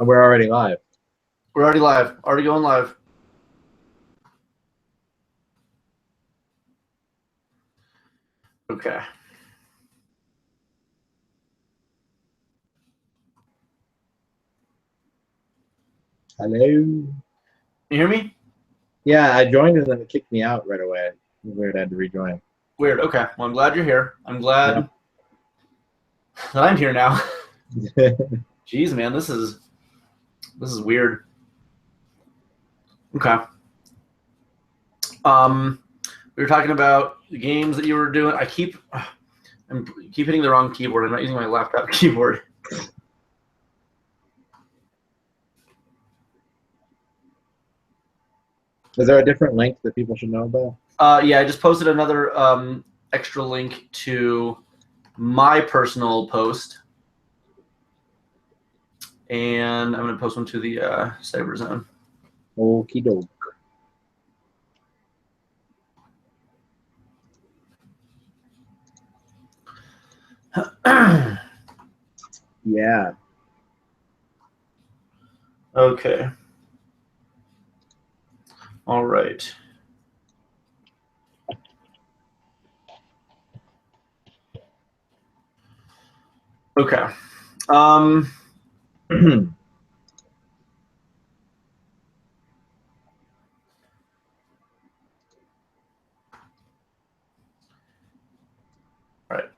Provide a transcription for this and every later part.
And we're already live. We're already live. Already going live. Okay. Hello. You hear me? Yeah, I joined and then it kicked me out right away. Weird, I had to rejoin. Weird. Okay. Well, I'm glad you're here. I'm glad that I'm here now. Jeez, man, this is weird. Okay. We were talking about the games that you were doing. I keep hitting the wrong keyboard. I'm not using my laptop keyboard. Is there a different link that people should know about? Yeah, I just posted another extra link to my personal post. And I'm going to post one to the Cyberzone. Okie doke. Yeah. Okay. All right. Okay. All right.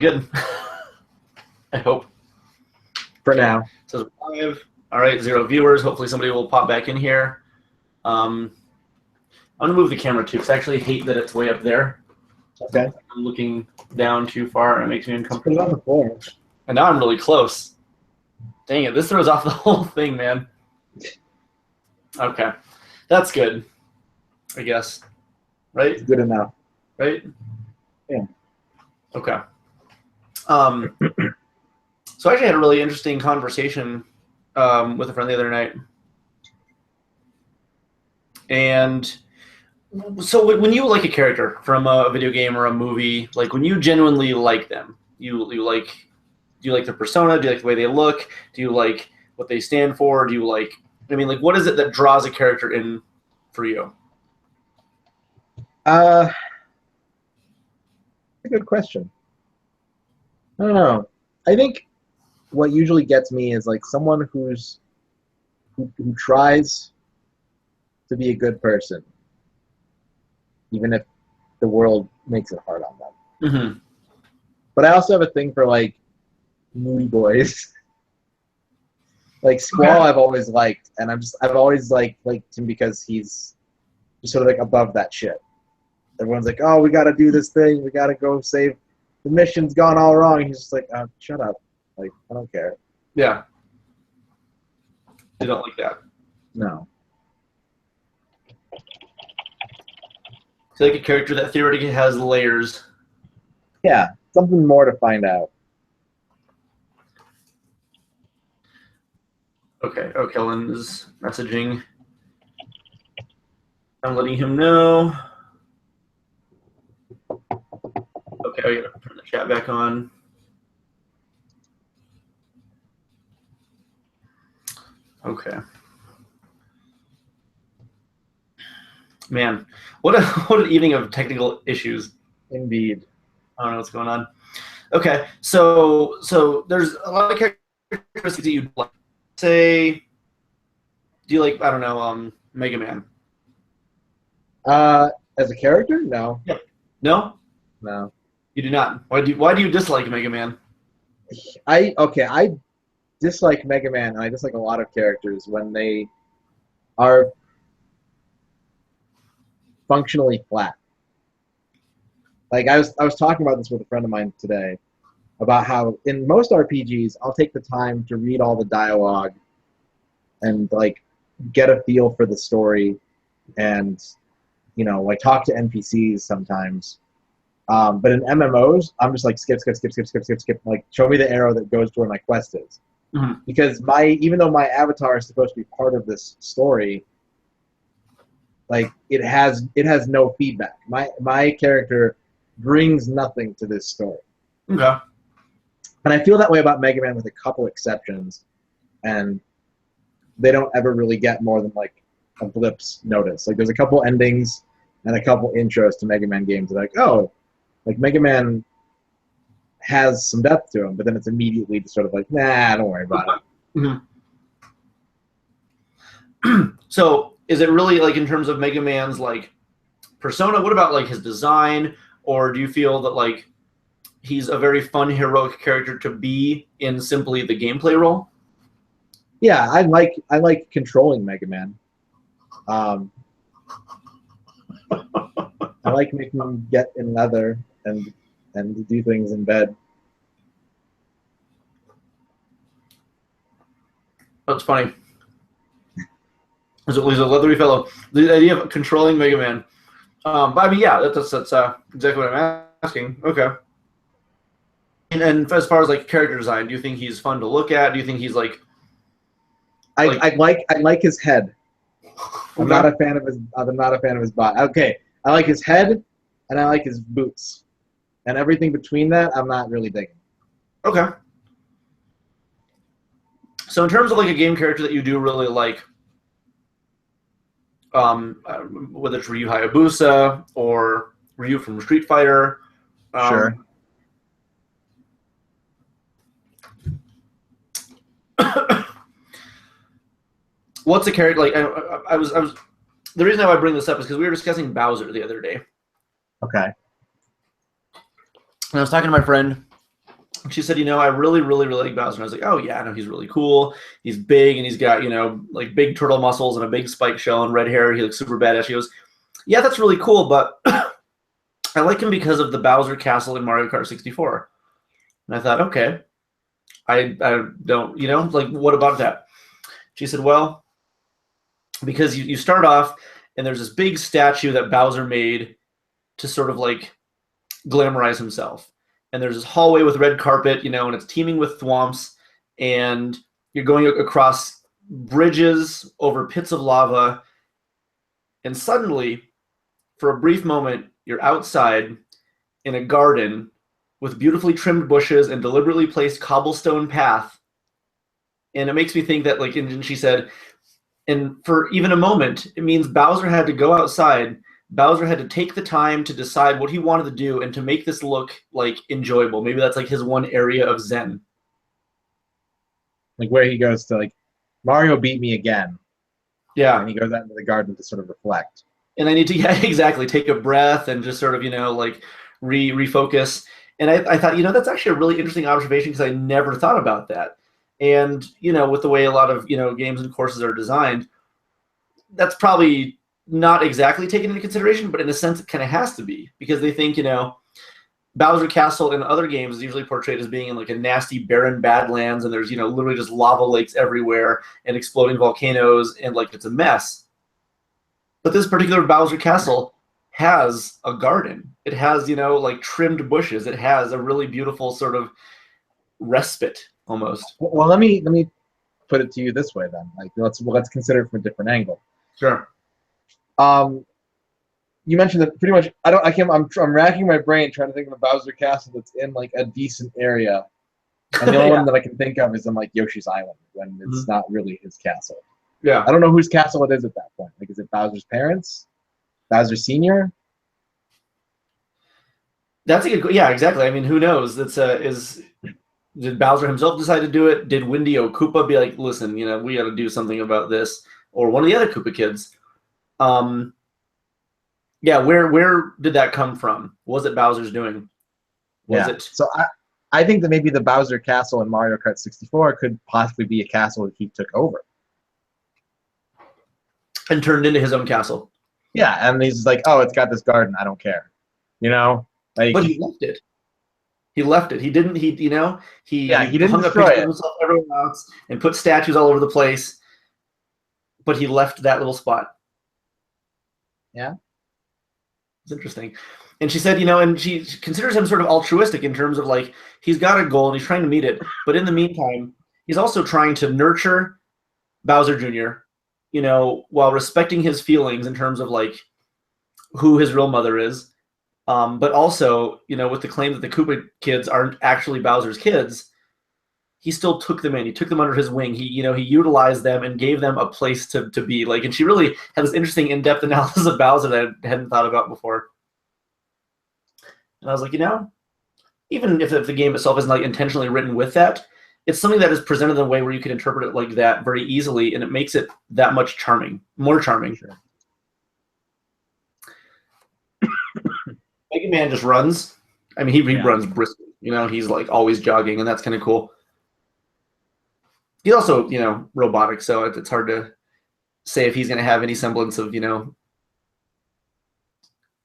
Good. I hope. For now. It says live. All right, 0 viewers. Hopefully somebody will pop back in here. I'm going to move the camera too because I actually hate that it's way up there. Okay. I'm looking down too far and it makes me uncomfortable. Put it on the floor. And now I'm really close. Dang it, this throws off the whole thing, man. Okay. That's good, I guess. Right? It's good enough. Right? Yeah. Okay. So I actually had a really interesting conversation with a friend the other night. And so when you like a character from a video game or a movie, like when you genuinely like them, do you like their persona? Do you like the way they look? Do you like what they stand for? Do you like, I mean, like, what is it that draws a character in for you? A good question. I don't know. I think what usually gets me is like someone who tries to be a good person, even if the world makes it hard on them. Mm-hmm. But I also have a thing for like moody boys. Like Squall, okay. I've always liked, and I've always liked him because he's just sort of like above that shit. Everyone's like, "Oh, we got to do this thing. We got to go save. The mission's gone all wrong." He's just like, "Shut up. Like, I don't care." Yeah. You don't like that? No. So like a character that theoretically has layers. Yeah, something more to find out. Okay, Kellen is messaging. I'm letting him know. Okay, I gotta turn the chat back on. Okay. Man, what an evening of technical issues. Indeed. I don't know what's going on. Okay, so there's a lot of characteristics that you like. Say, do you like, I don't know, Mega Man? As a character? No. Yeah. No? No. You do not. Why do you dislike Mega Man? I dislike Mega Man, and I dislike a lot of characters when they are functionally flat. Like I was talking about this with a friend of mine today about how in most RPGs I'll take the time to read all the dialogue and like get a feel for the story and like talk to NPCs sometimes. But in MMOs, I'm just like skip. Like show me the arrow that goes to where my quest is. Mm-hmm. Because even though my avatar is supposed to be part of this story, like it has no feedback. My character brings nothing to this story. Okay. And I feel that way about Mega Man with a couple exceptions, and they don't ever really get more than like a blip's notice. Like there's a couple endings and a couple intros to Mega Man games that are like, oh, like Mega Man has some depth to him, but then it's immediately just sort of like, nah, don't worry about it. Mm-hmm. So is it really like in terms of Mega Man's like persona? What about like his design, or do you feel that like he's a very fun heroic character to be in simply the gameplay role? Yeah, I like controlling Mega Man. I like making him get in leather and do things in bed. That's funny. He's a leathery fellow. The idea of controlling Mega Man. But I mean, yeah, that's exactly what I'm asking. Okay. And as far as like character design, do you think he's fun to look at? Do you think he's like? I like his head. I'm not a fan of his body. Okay, I like his head, and I like his boots, and everything between that, I'm not really digging. Okay. So in terms of like a game character that you do really like, whether it's Ryu Hayabusa or Ryu from Street Fighter, sure. What's a character like? I was. The reason why I bring this up is because we were discussing Bowser the other day. Okay. And I was talking to my friend. She said, I really, really, really like Bowser. And I was like, oh yeah, I know he's really cool. He's big and he's got, like big turtle muscles and a big spike shell and red hair. He looks super badass. She goes, yeah, that's really cool, but I like him because of the Bowser Castle in Mario Kart 64. And I thought, okay, I don't, like what about that? She said, well, because you start off and there's this big statue that Bowser made to sort of like glamorize himself. And there's this hallway with red carpet, and it's teeming with thwomps, and you're going across bridges over pits of lava, and suddenly, for a brief moment, you're outside in a garden with beautifully trimmed bushes and deliberately placed cobblestone path. And it makes me think that, like, and she said, and for even a moment, it means Bowser had to go outside. Bowser had to take the time to decide what he wanted to do and to make this look like enjoyable. Maybe that's like his one area of zen. Like where he goes to like, Mario beat me again. Yeah. And he goes out into the garden to sort of reflect. And I need to, exactly, take a breath and just sort of, like refocus. And I thought, that's actually a really interesting observation because I never thought about that. And, with the way a lot of, games and courses are designed, that's probably not exactly taken into consideration, but in a sense it kind of has to be because they think, Bowser Castle in other games is usually portrayed as being in like a nasty barren badlands and there's, literally just lava lakes everywhere and exploding volcanoes and like it's a mess. But this particular Bowser Castle has a garden. It has, like trimmed bushes. It has a really beautiful sort of respite almost. Well, let me put it to you this way then. Like let's consider it from a different angle. Sure. You mentioned that pretty much. I'm racking my brain trying to think of a Bowser Castle that's in like a decent area, and the only one that I can think of is in like Yoshi's Island when it's not really his castle. Yeah. I don't know whose castle it is at that point. Like, is it Bowser's parents? Bowser Senior? That's a good. Yeah, exactly. I mean, who knows? Did Bowser himself decide to do it? Did Windy O Koopa be like, listen, we got to do something about this, or one of the other Koopa kids? Yeah, where did that come from? Was it Bowser's doing? Was it? So I think that maybe the Bowser Castle in Mario Kart 64 could possibly be a castle that he took over. And turned into his own castle. Yeah, and he's like, oh, it's got this garden. I don't care. Like, but he left it. He left it. He didn't. He didn't hung up pictures of himself everywhere else and put statues all over the place. But he left that little spot. Yeah. It's interesting. And she said, and she considers him sort of altruistic in terms of like, he's got a goal and he's trying to meet it. But in the meantime, he's also trying to nurture Bowser Jr., while respecting his feelings in terms of like who his real mother is. But also, with the claim that the Koopa kids aren't actually Bowser's kids, he still took them in. He took them under his wing. He utilized them and gave them a place to be. Like, and she really had this interesting in-depth analysis of Bowser that I hadn't thought about before. And I was like, even if the game itself isn't like intentionally written with that, it's something that is presented in a way where you can interpret it like that very easily, and it makes it that much more charming. Sure. Mega Man just runs. I mean, he runs briskly. He's like always jogging, and that's kind of cool. He's also, robotic, so it's hard to say if he's going to have any semblance of,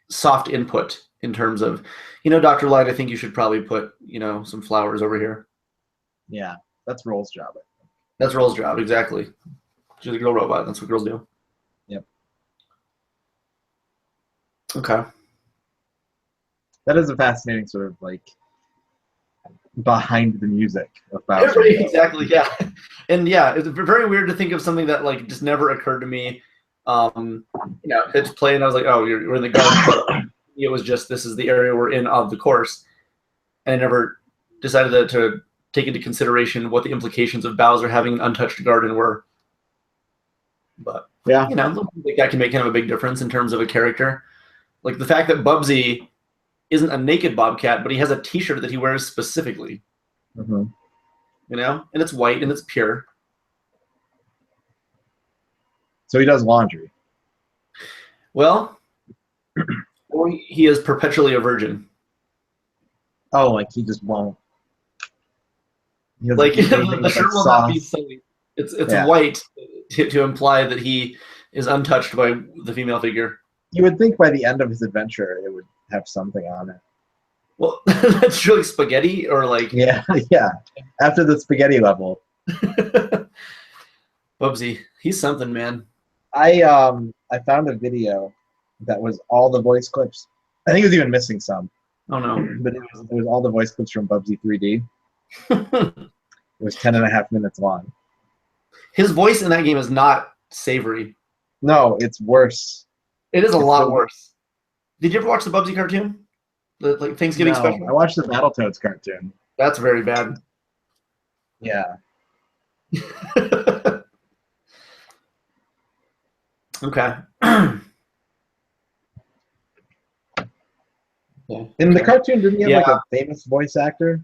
soft input in terms of, Dr. Light, I think you should probably put, some flowers over here. Yeah, that's Roll's job, I think. That's Roll's job, exactly. She's a girl robot. That's what girls do. Yep. Okay. That is a fascinating sort of like behind the music of Bowser. Exactly, yeah. And yeah, it's very weird to think of something that like just never occurred to me. It's playing, I was like, oh, we're in the garden. It was just, this is the area we're in of the course. And I never decided to take into consideration what the implications of Bowser having an untouched garden were. But, yeah, that can make kind of a big difference in terms of a character. Like the fact that Bubsy isn't a naked Bobcat, but he has a t-shirt that he wears specifically. Mm-hmm. And it's white and it's pure. So he does laundry. Well, or he is perpetually a virgin. Oh, like he just won't. Like the shirt will not be sullied. It's white to imply that he is untouched by the female figure. You would think by the end of his adventure it would have something on it. Well, that's really spaghetti or like... Yeah. After the spaghetti level. Bubsy, he's something, man. I found a video that was all the voice clips. I think it was even missing some. Oh, no. But it was all the voice clips from Bubsy 3D. It was 10.5 minutes long. His voice in that game is not savory. No, it's worse. It's a lot worse. Did you ever watch the Bubsy cartoon? The Thanksgiving special? I watched the Battletoads cartoon. That's very bad. Yeah. Okay. In the cartoon, didn't he have like a famous voice actor?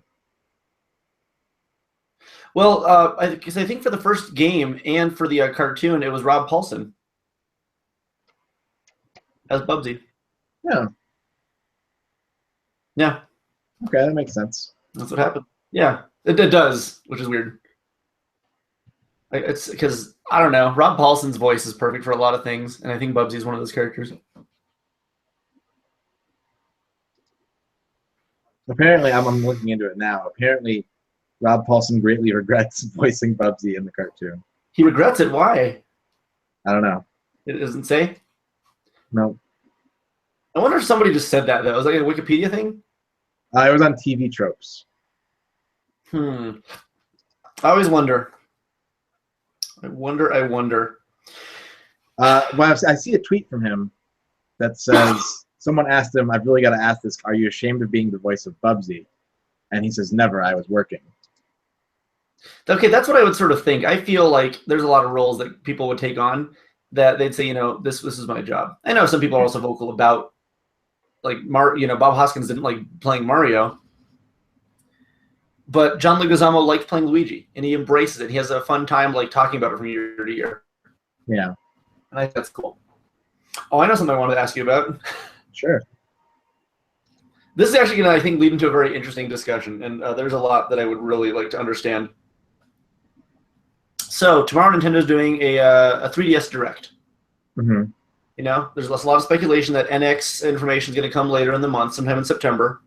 Well, because I think for the first game and for the cartoon, it was Rob Paulsen as Bubsy. Yeah. Yeah. Okay, that makes sense. That's what happened. Yeah, it does, which is weird. It's because, I don't know, Rob Paulsen's voice is perfect for a lot of things, and I think Bubsy's one of those characters. Apparently, I'm looking into it now. Apparently, Rob Paulsen greatly regrets voicing Bubsy in the cartoon. He regrets it. Why? I don't know. It doesn't say? No. I wonder if somebody just said that, though. Was that like a Wikipedia thing? It was on TV Tropes. I always wonder. I wonder. Well, I see a tweet from him that says, someone asked him, I've really got to ask this, are you ashamed of being the voice of Bubsy? And he says, never, I was working. Okay, that's what I would sort of think. I feel like there's a lot of roles that people would take on that they'd say, this is my job. I know some people are also vocal about, like, Bob Hoskins didn't like playing Mario. But John Leguizamo liked playing Luigi, and he embraces it. He has a fun time, like, talking about it from year to year. Yeah. And I think that's cool. Oh, I know something I wanted to ask you about. Sure. This is actually going to, I think, lead into a very interesting discussion, and there's a lot that I would really like to understand. So tomorrow, Nintendo's doing a 3DS Direct. Mm-hmm. There's a lot of speculation that NX information is going to come later in the month, sometime in September.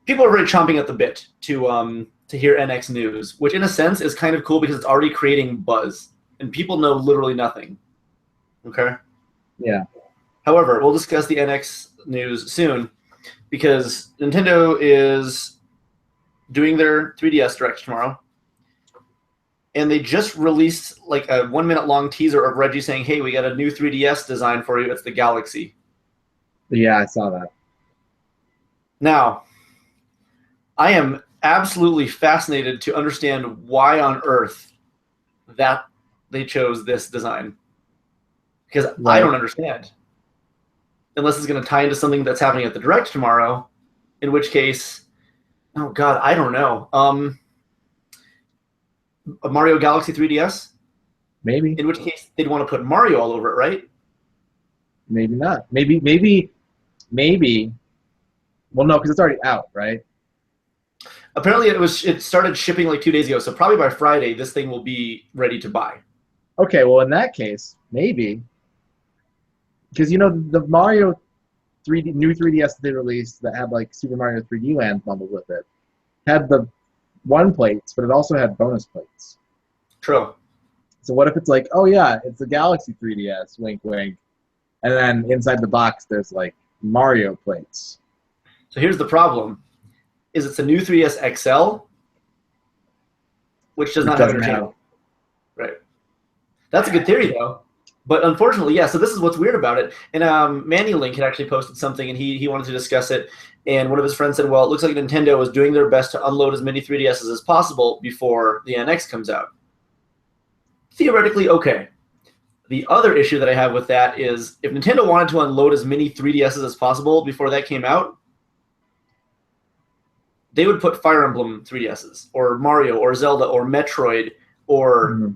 People are really chomping at the bit to hear NX news, which in a sense is kind of cool because it's already creating buzz, and people know literally nothing. Okay? Yeah. However, we'll discuss the NX news soon because Nintendo is doing their 3DS Direct tomorrow, and they just released like a 1-minute long teaser of Reggie saying, hey, we got a new 3DS design for you. It's the Galaxy. Yeah, I saw that. Now, I am absolutely fascinated to understand why on earth that they chose this design. Because I don't understand. Unless it's going to tie into something that's happening at the Direct tomorrow, in which case, oh God, I don't know. A Mario Galaxy 3DS? Maybe. In which case, they'd want to put Mario all over it, right? Maybe not. Maybe. Well, no, because it's already out, right? Apparently, it started shipping like 2 days ago, so probably by Friday, this thing will be ready to buy. Okay, well, in that case, maybe. Because, the Mario new 3DS that they released that had, like, Super Mario 3D Land bundled with it had the one plates, but it also had bonus plates. True. So what if it's like, oh, yeah, it's a Galaxy 3DS, wink, wink, and then inside the box there's, like, Mario plates. So here's the problem. Is it's a new 3DS XL, which does not have entertainment. Right. That's a good theory, though. But unfortunately, yeah, so this is what's weird about it. And Manny Link had actually posted something, and he wanted to discuss it. And one of his friends said, well, it looks like Nintendo is doing their best to unload as many 3DSs as possible before the NX comes out. Theoretically, okay. The other issue that I have with that is if Nintendo wanted to unload as many 3DSs as possible before that came out, they would put Fire Emblem 3DSs or Mario or Zelda or Metroid or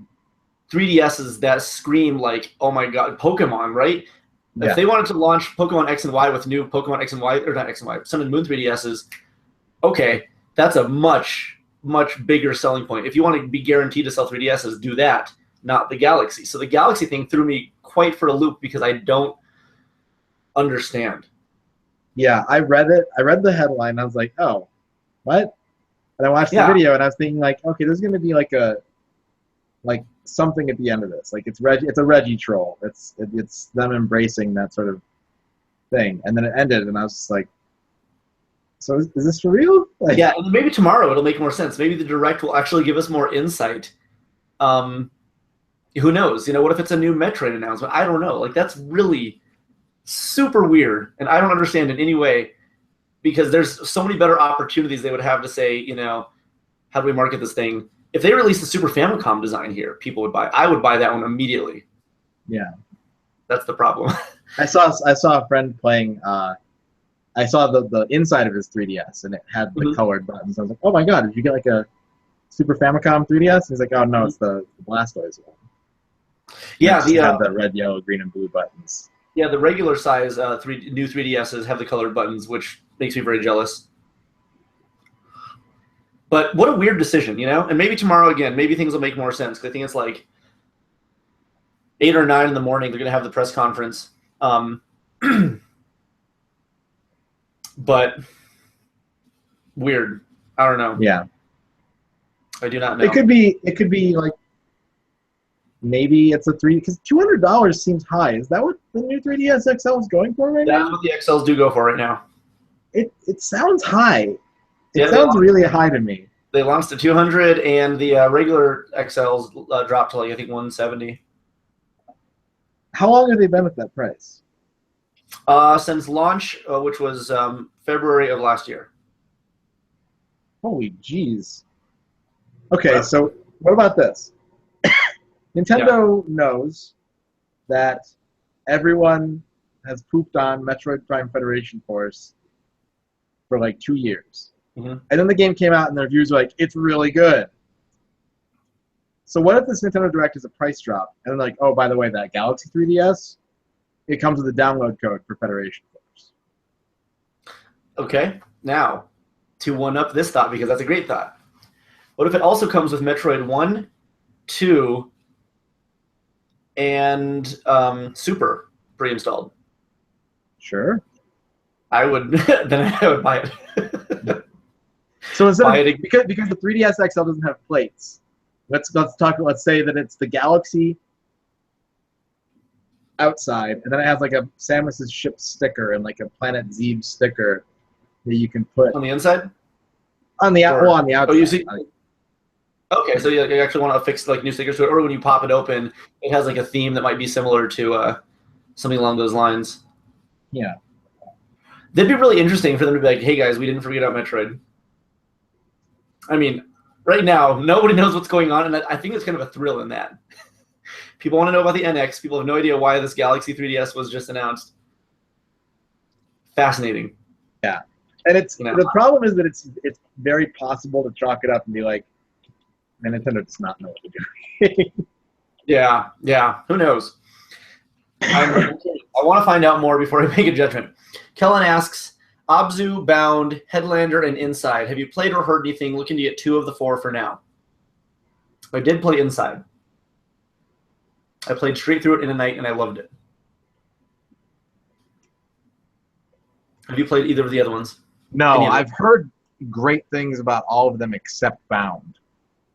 3DSs that scream like, oh my God, Pokemon, right? Yeah. If they wanted to launch Pokemon X and Y with new Pokemon X and Y, or not X and Y, Sun and Moon 3DSs, okay, that's a much, much bigger selling point. If you want to be guaranteed to sell 3DSs, do that, not the Galaxy. So the Galaxy thing threw me quite for a loop because I don't understand. Yeah, I read it. I read the headline. And I was like, oh, what? And I watched the video, and I was thinking, like, okay, there's going to be like something at the end of this. Like it's a Reggie troll. It's them embracing that sort of thing. And then it ended, and I was just like, so is this for real? Like, yeah, and maybe tomorrow it'll make more sense. Maybe the Direct will actually give us more insight. Who knows? What if it's a new Metroid announcement? I don't know. Like that's really super weird, and I don't understand in any way because there's so many better opportunities they would have to say, how do we market this thing? If they released the Super Famicom design here, people would buy. I would buy that one immediately. Yeah, that's the problem. I saw a friend playing. I saw the inside of his 3DS, and it had the colored buttons. I was like, oh my God, did you get like a Super Famicom 3DS? He's like, oh no, it's the Blastoise one. Yeah, the red, yellow, green, and blue buttons. Yeah, the regular size new 3DSs have the colored buttons, which makes me very jealous. But what a weird decision, And maybe tomorrow again, maybe things will make more sense. Because I think it's like 8 or 9 in the morning. They're going to have the press conference. But weird. I don't know. Yeah. I do not know. It could be like maybe it's a because $200 seems high. Is that what the new 3DS XL is going for right now? That's what the XLs do go for right now. It sounds high. It sounds really high to me. They launched at 200, and the regular XLs dropped to like I think 170. How long have they been at that price? Since launch, which was February of last year. Holy jeez. Okay, so what about this? Nintendo knows that everyone has pooped on Metroid Prime Federation Force for like 2 years. And then the game came out, and the reviews were like, it's really good. So what if this Nintendo Direct is a price drop, and then like, oh, by the way, that Galaxy 3DS, it comes with a download code for Federation Force. Okay, now, to one-up this thought, because that's a great thought. What if it also comes with Metroid 1, 2, and Super pre-installed? Sure. I would, then I would buy it. So instead of, because the 3DS XL doesn't have plates, let's say that it's the Galaxy outside, and then it has like a Samus's ship sticker and like a Planet Zeb sticker that you can put on the inside. On the outside. Oh, you see. Okay, so you actually want to affix like new stickers to it, or when you pop it open, it has like a theme that might be similar to something along those lines. Yeah. That'd be really interesting for them to be like, hey guys, we didn't forget about Metroid. I mean, right now, nobody knows what's going on, and I think it's kind of a thrill in that. People want to know about the NX. People have no idea why this Galaxy 3DS was just announced. Fascinating. Yeah. And the problem is that it's very possible to chalk it up and be like, Nintendo does not know what they're doing. Yeah. Who knows? I want to find out more before I make a judgment. Kellen asks, Abzu, Bound, Headlander, and Inside. Have you played or heard anything? Looking to get 2 of the 4 for now. I did play Inside. I played straight through it in a night, and I loved it. Have you played either of the other ones? No, I've heard great things about all of them except Bound.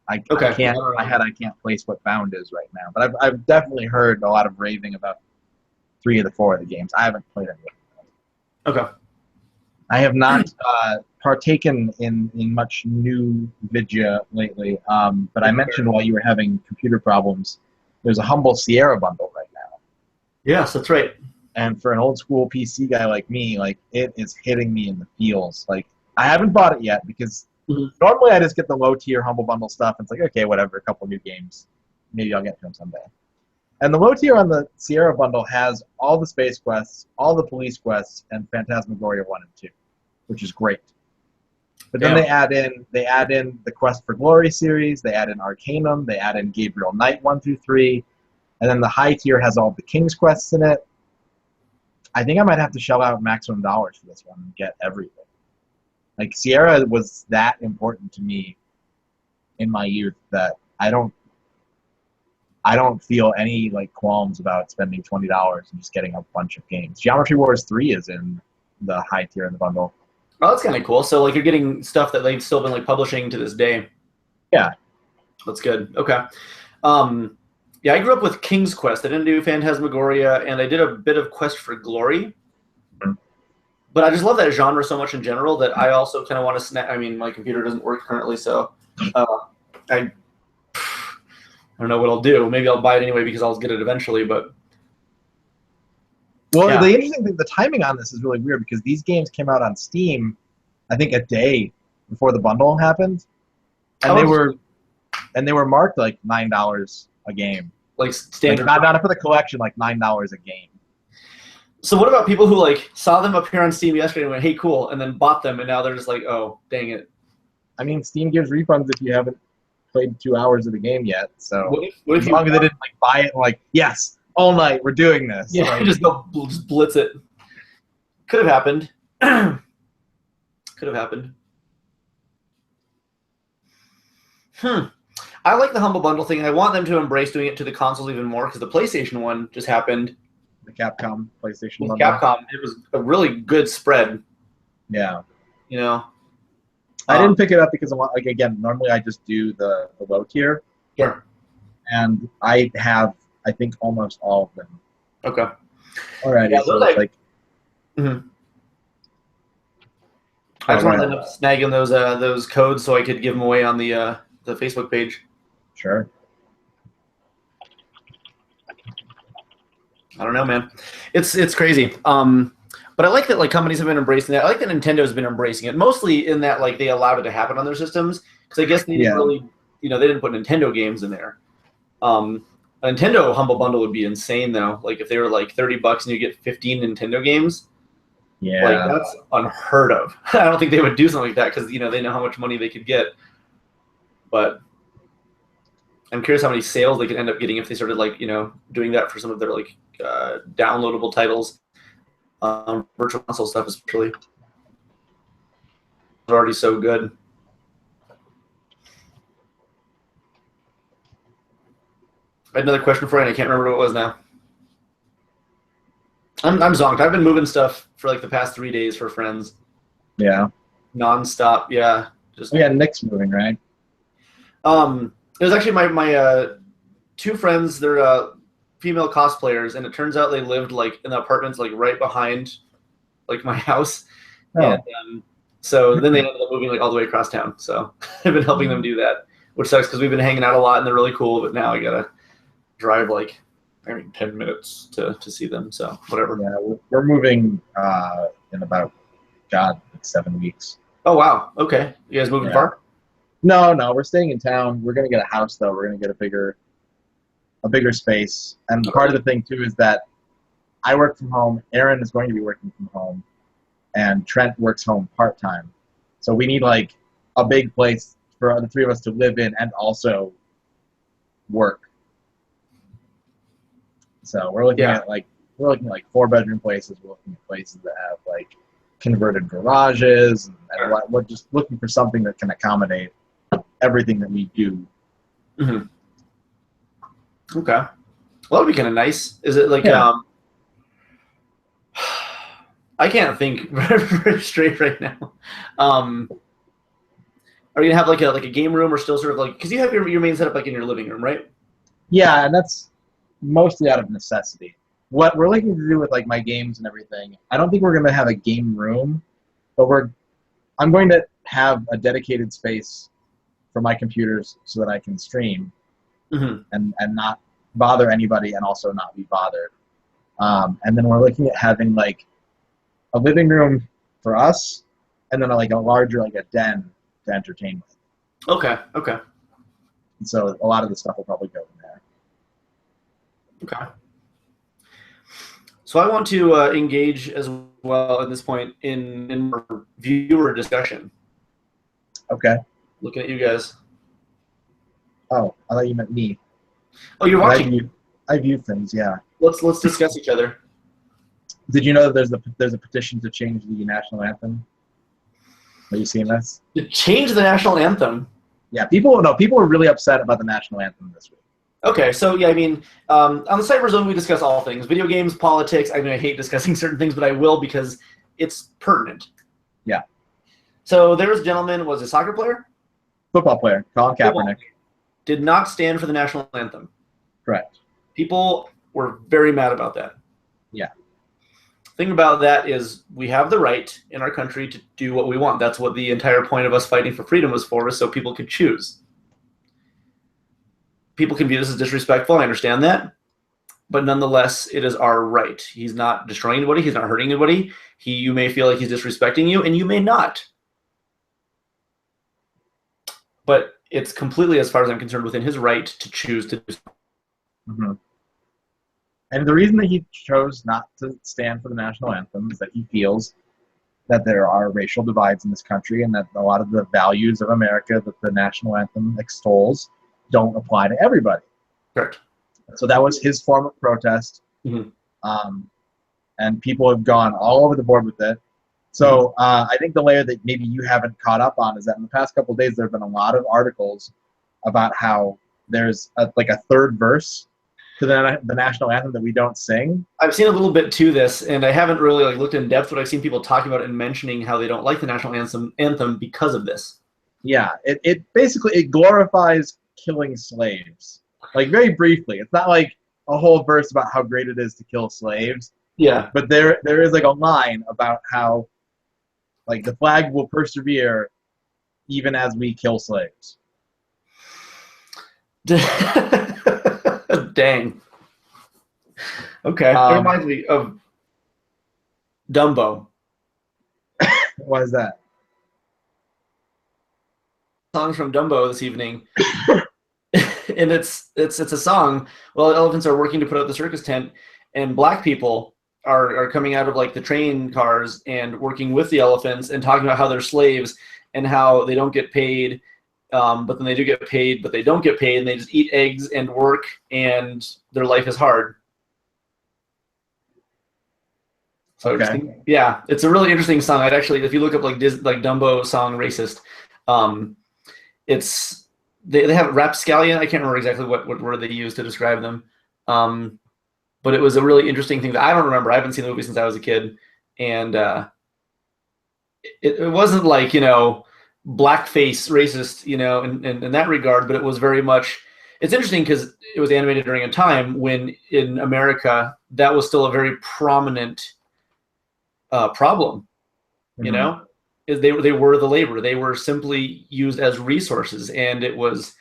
I can't place what Bound is right now, but I've definitely heard a lot of raving about 3 of the 4 of the games. I haven't played any of them. Okay. I have not partaken in much new Vidya lately, but I mentioned while you were having computer problems, there's a Humble Sierra bundle right now. Yes, that's right. And for an old school PC guy like me, like it is hitting me in the feels. Like I haven't bought it yet because normally I just get the low tier Humble Bundle stuff. And it's like, okay, whatever, a couple new games. Maybe I'll get to them someday. And the low tier on the Sierra bundle has all the space quests, all the police quests, and Phantasmagoria 1 and 2, which is great. But then they add in the Quest for Glory series, they add in Arcanum, they add in Gabriel Knight 1 through 3, and then the high tier has all the King's quests in it. I think I might have to shell out maximum dollars for this one and get everything. Like Sierra was that important to me in my youth that I don't feel any like qualms about spending $20 and just getting a bunch of games. Geometry Wars 3 is in the high tier in the bundle. Oh, that's kind of cool. So like you're getting stuff that they've still been like publishing to this day. Yeah. That's good. Okay. Yeah, I grew up with King's Quest. I didn't do Phantasmagoria, and I did a bit of Quest for Glory. But I just love that genre so much in general that I also kind of want to snap. I mean, my computer doesn't work currently, so I don't know what I'll do. Maybe I'll buy it anyway because I'll get it eventually. But the interesting thing, the timing on this is really weird because these games came out on Steam, I think, a day before the bundle happened, and they were marked like $9 a game. Like standard, like not for the collection, like $9 a game. So what about people who like saw them appear on Steam yesterday and went, "Hey, cool," and then bought them, and now they're just like, "Oh, dang it." I mean, Steam gives refunds if you haven't played 2 hours of the game yet. So what if as long as they didn't like buy it and like, yes, all night we're doing this. Yeah, like, just blitz it. Could have happened. Could have happened. I like the Humble Bundle thing. I want them to embrace doing it to the consoles even more because the PlayStation one just happened. The Capcom PlayStation With bundle. Capcom, it was a really good spread. Yeah. You know? I didn't pick it up because, like, again, normally I just do the low tier. Sure. And I have, I think, almost all of them. Okay. Alrighty, Yeah, so it's like... I just wanted to end up snagging those codes so I could give them away on the Facebook page. Sure. I don't know, man. It's crazy. But I like that like companies have been embracing that. I like that Nintendo's been embracing it, mostly in that like they allowed it to happen on their systems because I guess they didn't really, they didn't put Nintendo games in there. A Nintendo Humble Bundle would be insane though. Like if they were like $30 and you get 15 Nintendo games. Yeah. Like that's unheard of. I don't think they would do something like that because they know how much money they could get. But I'm curious how many sales they could end up getting if they started like doing that for some of their like downloadable titles, virtual console stuff especially. It's already so good. I had another question for you, and I can't remember what it was now. I'm zonked. I've been moving stuff for like the past 3 days for friends. Yeah. Non-stop. Yeah. Nick's moving, right? It was actually my 2 friends. They're female cosplayers, and it turns out they lived like in the apartments like right behind like my house. Oh. And so then they ended up moving like all the way across town. So I've been helping them do that, which sucks because we've been hanging out a lot and they're really cool. But now I gotta drive like 10 minutes to see them. So whatever. Yeah, we're moving in about 7 weeks. Oh wow. Okay. You guys moving far? No, we're staying in town. We're gonna get a house though. We're gonna get a bigger space. And part of the thing too is that I work from home. Aaron is going to be working from home, and Trent works home part time. So we need like a big place for the three of us to live in and also work. So we're looking at like 4-bedroom places. We're looking at places that have like converted garages and we're just looking for something that can accommodate everything that we do. Mm-hmm. Okay. Well, that'd be kind of nice. Is it like I can't think very straight right now. Are you gonna have like a game room, or still sort of like, because you have your main setup like in your living room, right? Yeah, and that's mostly out of necessity. What we're looking to do with like my games and everything, I don't think we're gonna have a game room, but I'm going to have a dedicated space for my computers so that I can stream and not bother anybody and also not be bothered. And then we're looking at having like a living room for us, and then like a larger like a den to entertain with. Okay. And so a lot of the stuff will probably go in there. Okay. So I want to engage as well at this point in viewer discussion. Okay. Looking at you guys. Oh, I thought you meant me. Oh, you're watching. I view things, yeah. Let's discuss each other. Did you know that there's a petition to change the national anthem? Have you seen this? To change the national anthem? Yeah, people were really upset about the national anthem this week. Okay, so yeah, I mean, on the Cyber Zone we discuss all things: video games, politics. I mean, I hate discussing certain things, but I will because it's pertinent. Yeah. So there was a gentleman, was a soccer player? Football player, Colin Kaepernick. Did not stand for the national anthem. Correct. People were very mad about that. Yeah. Thing about that is we have the right in our country to do what we want. That's what the entire point of us fighting for freedom was for, so people could choose. People can view this as disrespectful. I understand that. But nonetheless, it is our right. He's not destroying anybody. He's not hurting anybody. You may feel like he's disrespecting you, and you may not. But it's completely, as far as I'm concerned, within his right to choose to do so. Mm-hmm. And the reason that he chose not to stand for the national anthem is that he feels that there are racial divides in this country and that a lot of the values of America that the national anthem extols don't apply to everybody. Correct. So that was his form of protest. Mm-hmm. And people have gone all over the board with it. So I think the layer that maybe you haven't caught up on is that in the past couple of days there have been a lot of articles about how there's a third verse to the national anthem that we don't sing. I've seen a little bit to this, and I haven't really looked in depth, but I've seen people talking about it and mentioning how they don't like the national anthem because of this. Yeah, it basically glorifies killing slaves. Like, very briefly. It's not like a whole verse about how great it is to kill slaves. Yeah. But there is like a line about how like the flag will persevere even as we kill slaves. Dang. Okay. It reminds me of Dumbo. What is that? Songs from Dumbo this evening. And it's a song. Well, elephants are working to put out the circus tent, and black people are coming out of like the train cars and working with the elephants and talking about how they're slaves and how they don't get paid, but then they do get paid, but they don't get paid, and they just eat eggs and work, and their life is hard. So okay. Yeah, it's a really interesting song. I'd actually, if you look up like Dumbo song racist, it's they have rapscallion. I can't remember exactly what word they use to describe them. But it was a really interesting thing that I don't remember. I haven't seen the movie since I was a kid. And it wasn't like, blackface racist, in that regard, but it was very much, it's interesting because it was animated during a time when in America, that was still a very prominent problem, Mm-hmm. They were the labor. They were simply used as resources, and it was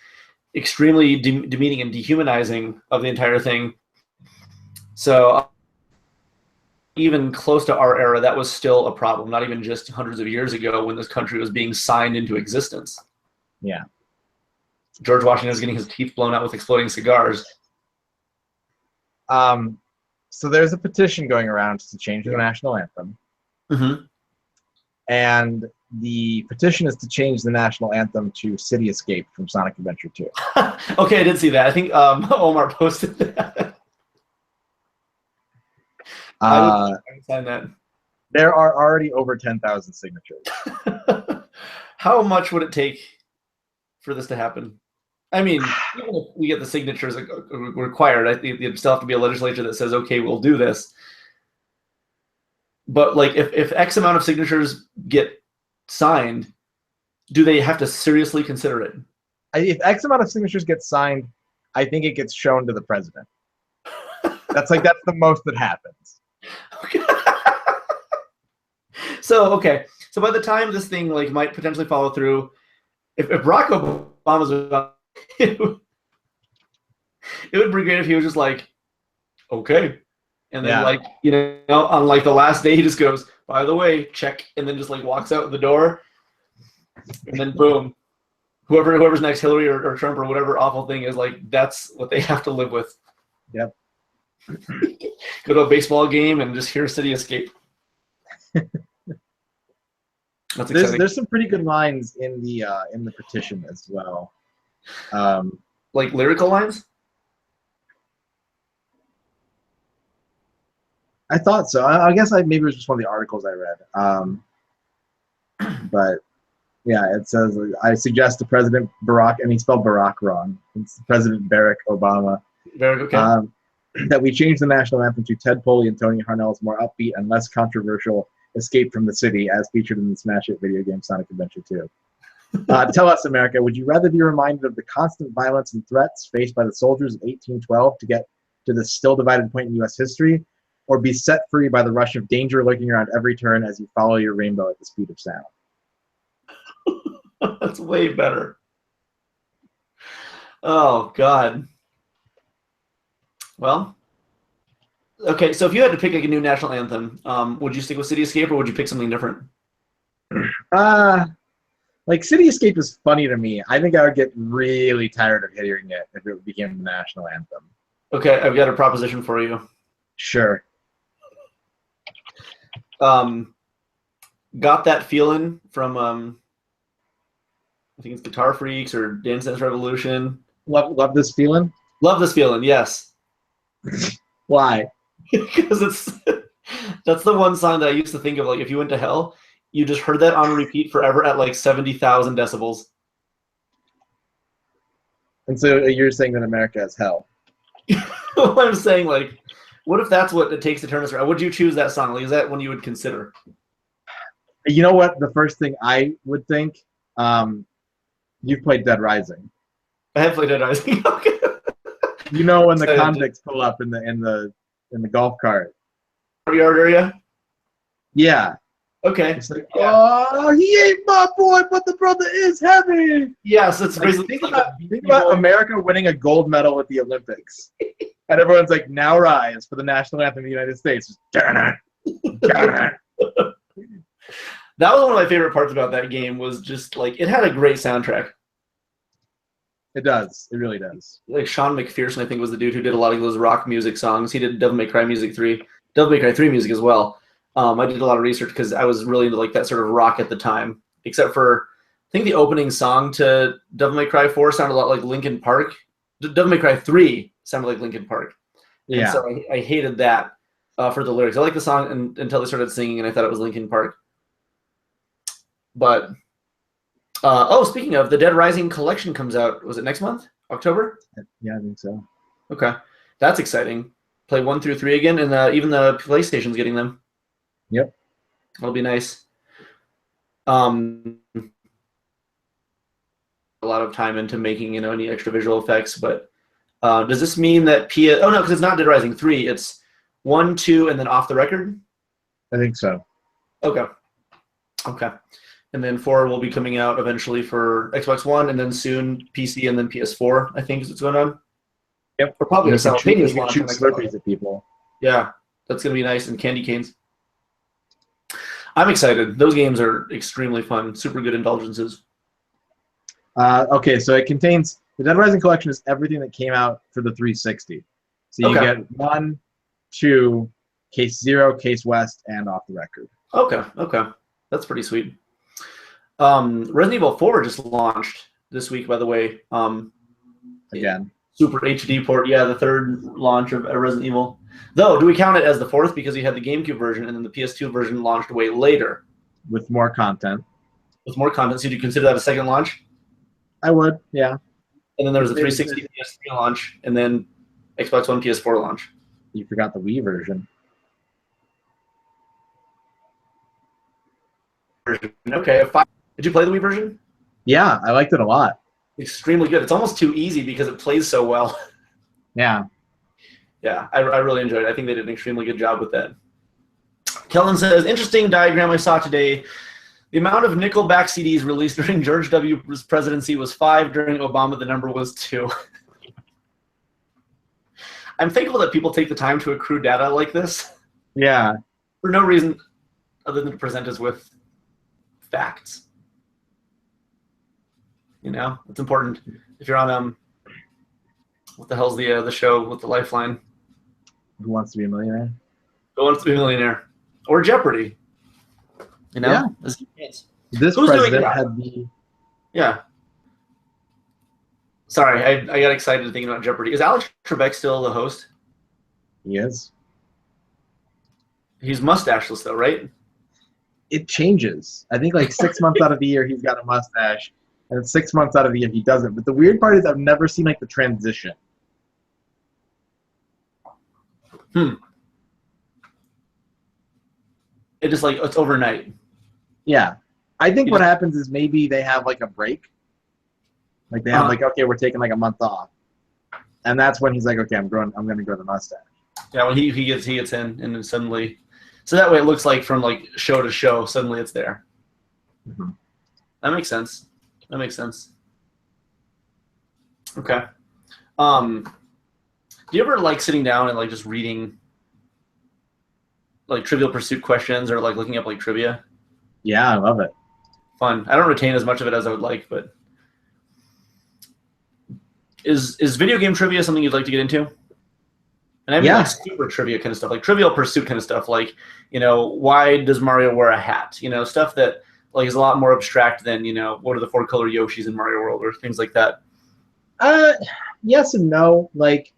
extremely demeaning and dehumanizing of the entire thing. So even close to our era, that was still a problem, not even just hundreds of years ago when this country was being signed into existence. Yeah. George Washington is getting his teeth blown out with exploding cigars. So there's a petition going around to change the national anthem. Mm-hmm. And the petition is to change the national anthem to City Escape from Sonic Adventure 2. Okay, I did see that. I think Omar posted that. I would sign that. There are already over 10,000 signatures. How much would it take for this to happen? I mean, even if we get the signatures required, I think there'd still have to be a legislature that says, okay, we'll do this. But like, if X amount of signatures get signed, do they have to seriously consider it? If X amount of signatures get signed, I think it gets shown to the president. That's the most that happens. Okay. So by the time this thing like might potentially follow through, if Barack Obama's it would be great if he was just like, okay. And then like, on like the last day, he just goes, by the way, check. And then just like walks out the door. And then boom, whoever's next, Hillary or Trump or whatever awful thing is, like, that's what they have to live with. Yep. Go to a baseball game and just hear City Escape. That's exciting. There's some pretty good lines in the petition as well. Like lyrical lines? I thought so. I guess maybe it was just one of the articles I read. But yeah, it says, I suggest to President Barack, and he spelled Barack wrong. It's President Barack Obama. Very okay. That we change the national anthem to Ted Poley and Tony Harnell's more upbeat and less controversial Escape from the City, as featured in the smash hit video game Sonic Adventure 2. Tell us, America, would you rather be reminded of the constant violence and threats faced by the soldiers of 1812 to get to the still divided point in U.S. history, or be set free by the rush of danger lurking around every turn as you follow your rainbow at the speed of sound? That's way better. Oh, God. Well, okay, so if you had to pick like a new national anthem, would you stick with City Escape or would you pick something different? Like, City Escape is funny to me. I think I would get really tired of hearing it if it became the national anthem. Okay, I've got a proposition for you. Sure. Got That Feeling from, I think it's Guitar Freaks or Dance Dance Revolution. Love This Feeling? Love This Feeling, yes. Why? Because that's the one song that I used to think of, like, if you went to hell, you just heard that on repeat forever at like 70,000 decibels. And so you're saying that America is hell? I'm saying, like, what if that's what it takes to turn us around? Would you choose that song? Like, is that one you would consider? You know what? The first thing I would think, you've played Dead Rising. I have played Dead Rising. Okay. You know when the convicts pull up in the golf cart. Yard area? Yeah. Okay. It's like, oh, he ain't my boy, but the brother is heavy. Yes, it's like, basically think about America winning a gold medal at the Olympics. And everyone's like, now rise for the national anthem of the United States. That was one of my favorite parts about that game, was just like, it had a great soundtrack. It does. It really does. Like Sean McPherson, I think, was the dude who did a lot of those rock music songs. He did Devil May Cry Music 3. Devil May Cry 3 music as well. I did a lot of research because I was really into like that sort of rock at the time. Except for, I think the opening song to Devil May Cry 4 sounded a lot like Linkin Park. Devil May Cry 3 sounded like Linkin Park. And yeah. So I hated that for the lyrics. I liked the song until they started singing, and I thought it was Linkin Park. But speaking of, the Dead Rising collection comes out. Was it next month? October? Yeah, I think so. Okay, that's exciting. Play 1 through 3 again, and even the PlayStation's getting them. Yep. That'll be nice. A lot of time into making, any extra visual effects, but does this mean that oh no, because it's not Dead Rising 3, it's 1, 2, and then Off the Record? I think so. Okay. And then 4 will be coming out eventually for Xbox One, and then soon PC, and then PS4, I think is what's going on. Yep. Or probably a simultaneous launch. Shoot Slurpees at people. Yeah, that's going to be nice, and candy canes. I'm excited. Those games are extremely fun. Super good indulgences. Okay, so it contains the Dead Rising collection is everything that came out for the 360. So you Okay. get 1, 2, Case Zero, Case West, and Off the Record. Okay. That's pretty sweet. Resident Evil 4 just launched this week, by the way. Again. Super HD port, yeah, the third launch of Resident Evil. Though, do we count it as the fourth because you had the GameCube version and then the PS2 version launched way later? With more content. With more content, so do you consider that a second launch? I would, yeah. And then there was a 360 PS3 launch, and then Xbox One PS4 launch. You forgot the Wii version. Okay, did you play the Wii version? Yeah, I liked it a lot. Extremely good. It's almost too easy because it plays so well. Yeah. Yeah, I really enjoyed it. I think they did an extremely good job with that. Kellen says, interesting diagram I saw today. The amount of Nickelback CDs released during George W.'s presidency was 5. During Obama, the number was 2. I'm thankful that people take the time to accrue data like this. Yeah. For no reason other than to present us with facts. You know, it's important. If you're on what the hell's the show with the Lifeline? Who Wants to Be a Millionaire? Who Wants to Be a Millionaire? Or Jeopardy. You know? Yeah. This Who's president had the... Yeah. Sorry, I got excited thinking about Jeopardy. Is Alex Trebek still the host? He is. He's mustacheless though, right? It changes. I think like 6 months out of the year he's got a mustache, and 6 months out of the year he doesn't. But the weird part is I've never seen like the transition. It just like it's overnight. Yeah. I think what happens is maybe they have like a break. Like they have like, okay, we're taking like a month off. And that's when he's like, okay, I'm going to grow the mustache. Yeah, when he gets in and then suddenly, so that way it looks like from like show to show, suddenly it's there. Mm-hmm. That makes sense. Okay. Do you ever like sitting down and like just reading like Trivial Pursuit questions or like looking up like trivia? Yeah, I love it. Fun. I don't retain as much of it as I would like, but is video game trivia something you'd like to get into? And I mean like super trivia kind of stuff, like Trivial Pursuit kind of stuff, like, you know, why does Mario wear a hat? You know, stuff that like is a lot more abstract than, you know, what are the 4-color Yoshis in Mario World or things like that. Yes and no. Like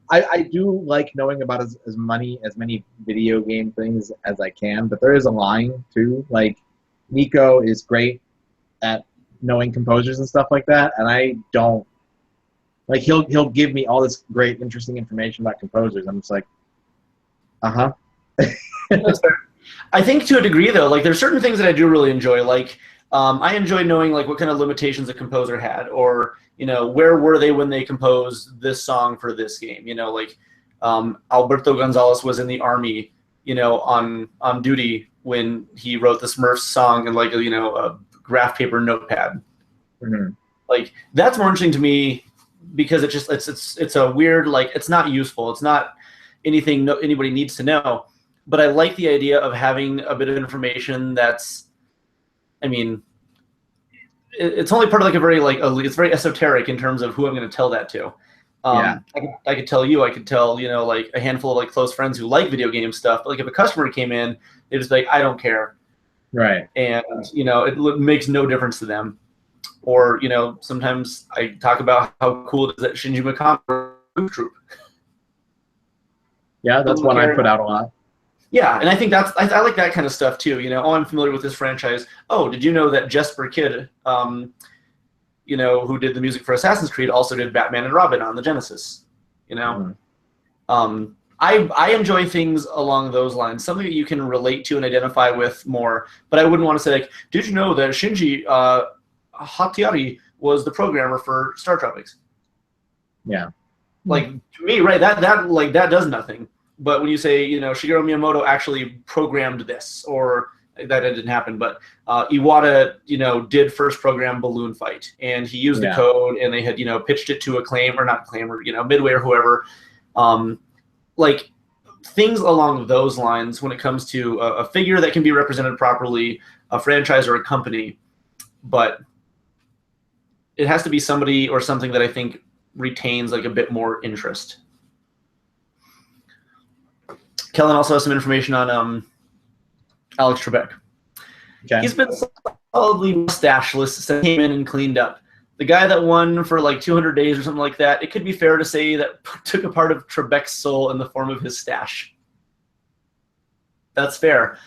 I do like knowing about as many video game things as I can, but there is a line too. Like Nico is great at knowing composers and stuff like that, and I don't. Like he'll give me all this great, interesting information about composers. I'm just like, That's fair. I think to a degree though, like there's certain things that I do really enjoy. Like I enjoy knowing like what kind of limitations a composer had, or you know, where were they when they composed this song for this game? You know, like Alberto Gonzalez was in the army, you know, on duty when he wrote the Smurfs song in like a graph paper notepad. Mm-hmm. Like that's more interesting to me because it's a weird, like, it's not useful. It's not anything anybody needs to know. But I like the idea of having a bit of information that's, I mean, it's only part of like a very it's very esoteric in terms of who I'm going to tell that to. I could tell you, I could tell, you know, like a handful of like close friends who like video game stuff. But like if a customer came in, they'd just be like, I don't care. Right. And, you know, it makes no difference to them. Or, you know, sometimes I talk about how cool it is that Shinji Mikami Troop. Yeah, that's one I put out a lot. Yeah, and I think I like that kind of stuff too. You know, oh, I'm familiar with this franchise. Oh, did you know that Jesper Kyd, you know, who did the music for Assassin's Creed, also did Batman and Robin on the Genesis? You know, I enjoy things along those lines, something that you can relate to and identify with more. But I wouldn't want to say like, did you know that Shinji Hatiari was the programmer for Star Tropics? Yeah, like to me, right? That does nothing. But when you say, you know, Shigeru Miyamoto actually programmed this, or that didn't happen, but Iwata, you know, did first program Balloon Fight, and he used the code, and they had, you know, pitched it to Acclaim, or not Acclaim, or, you know, Midway or whoever. Like things along those lines when it comes to a figure that can be represented properly, a franchise or a company, but it has to be somebody or something that I think retains like a bit more interest. Kellen also has some information on Alex Trebek. Okay. He's been solidly mustacheless since he came in and cleaned up. The guy that won for like 200 days or something like that, it could be fair to say that took a part of Trebek's soul in the form of his stash. That's fair.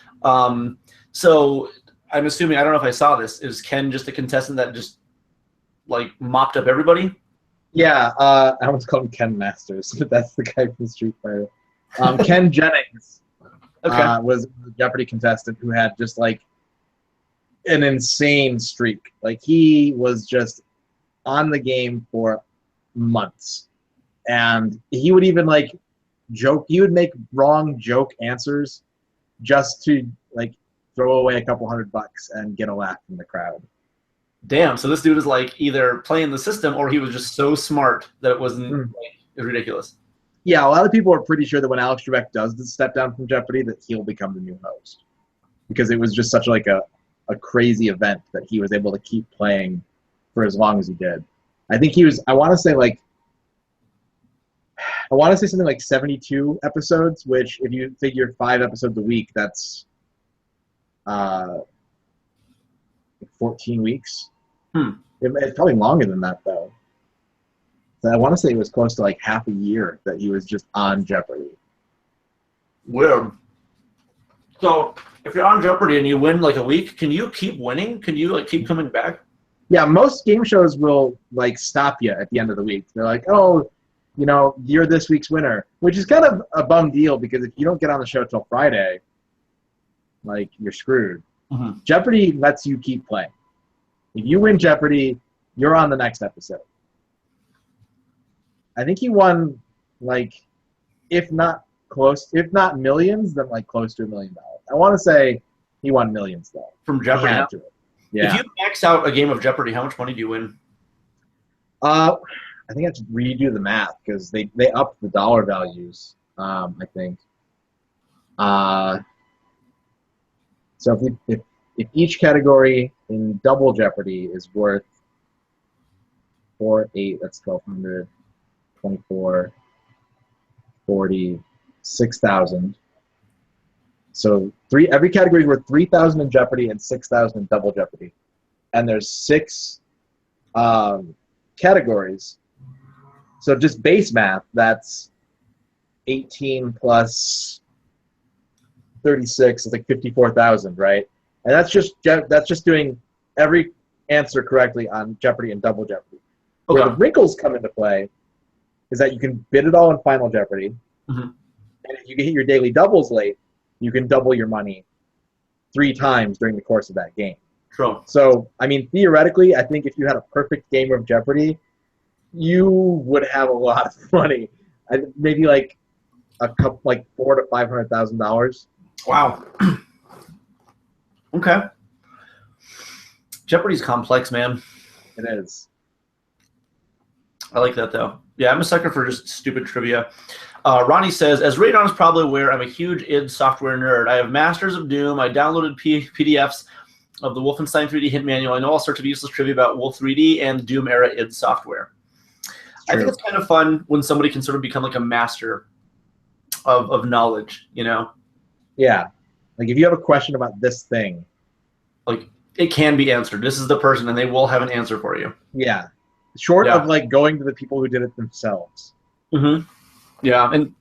So I'm assuming, I don't know if I saw this, is Ken just a contestant that just like mopped up everybody? Yeah, I almost called him Ken Masters, but that's the guy from Street Fighter. Ken Jennings was a Jeopardy contestant who had just like an insane streak. Like he was just on the game for months, and he would even like joke. He would make wrong joke answers just to like throw away a couple $100 and get a laugh from the crowd. Damn, so this dude is like either playing the system or he was just so smart that it wasn't like, it was ridiculous. Yeah, a lot of people are pretty sure that when Alex Trebek does step down from Jeopardy that he'll become the new host. Because it was just such like a crazy event that he was able to keep playing for as long as he did. I think he was, I want to say something like 72 episodes, which if you figure 5 episodes a week, that's 14 weeks. It's probably longer than that, though. So I want to say it was close to like half a year that he was just on Jeopardy. Weird. So if you're on Jeopardy and you win like a week, can you keep winning? Can you like keep coming back? Yeah, most game shows will like stop you at the end of the week. They're like, oh, you know, you're this week's winner, which is kind of a bum deal because if you don't get on the show till Friday, like you're screwed. Mm-hmm. Jeopardy lets you keep playing. If you win Jeopardy, you're on the next episode. I think he won like, if not millions, then like close to $1 million. I want to say he won millions though. From Jeopardy. Yeah. If you max out a game of Jeopardy, how much money do you win? I think I have to redo the math because they upped the dollar values. I think. So if each category in double Jeopardy is worth 4, 8, that's 1,200, 24, 40, 6,000. So every category is worth 3,000 in Jeopardy and 6,000 in double Jeopardy, and there's 6 categories. So just base math, that's 18 plus 36 is like 54,000, right? And that's just doing every answer correctly on Jeopardy and double Jeopardy. Okay. Where the wrinkles come into play is that you can bid it all in Final Jeopardy, and if you hit your daily doubles late, you can double your money 3 times during the course of that game. True. So, I mean, theoretically, I think if you had a perfect game of Jeopardy, you would have a lot of money. Maybe like a couple, like $400,000 to $500,000. Wow. Okay. Jeopardy's complex, man. It is. I like that, though. Yeah, I'm a sucker for just stupid trivia. Ronnie says, as Radon is probably aware, I'm a huge id Software nerd. I have Masters of Doom. I downloaded PDFs of the Wolfenstein 3D hint manual. I know all sorts of useless trivia about Wolf 3D and Doom era id Software. I think it's kind of fun when somebody can sort of become like a master of knowledge, you know? Yeah. Like if you have a question about this thing. Like it can be answered. This is the person and they will have an answer for you. Yeah. Short of like going to the people who did it themselves. Mm-hmm. Yeah. And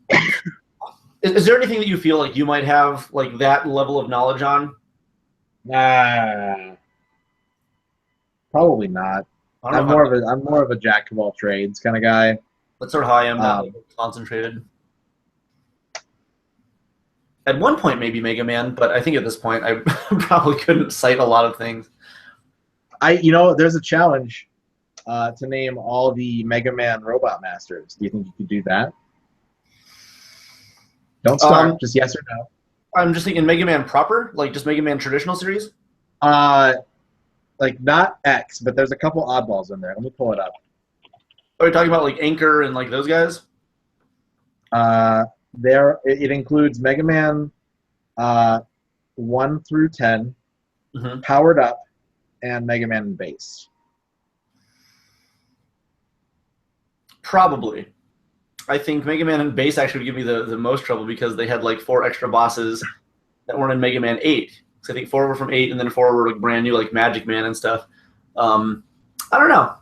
is there anything that you feel like you might have like that level of knowledge on? Probably not. I'm more of a jack of all trades kind of guy. That's sort of how I am, not like concentrated. At one point, maybe Mega Man, but I think at this point, I probably couldn't cite a lot of things. There's a challenge to name all the Mega Man Robot Masters. Do you think you could do that? Don't start. Just yes or no. I'm just thinking Mega Man proper, like just Mega Man traditional series. Like not X, but there's a couple oddballs in there. Let me pull it up. Are you talking about like Anchor and like those guys? It includes Mega Man 1 through 10, Powered Up, and Mega Man Base. Probably. I think Mega Man and Base actually would give me the most trouble because they had like 4 extra bosses that weren't in Mega Man 8. So I think 4 were from 8, and then 4 were like brand new, like Magic Man and stuff. I don't know.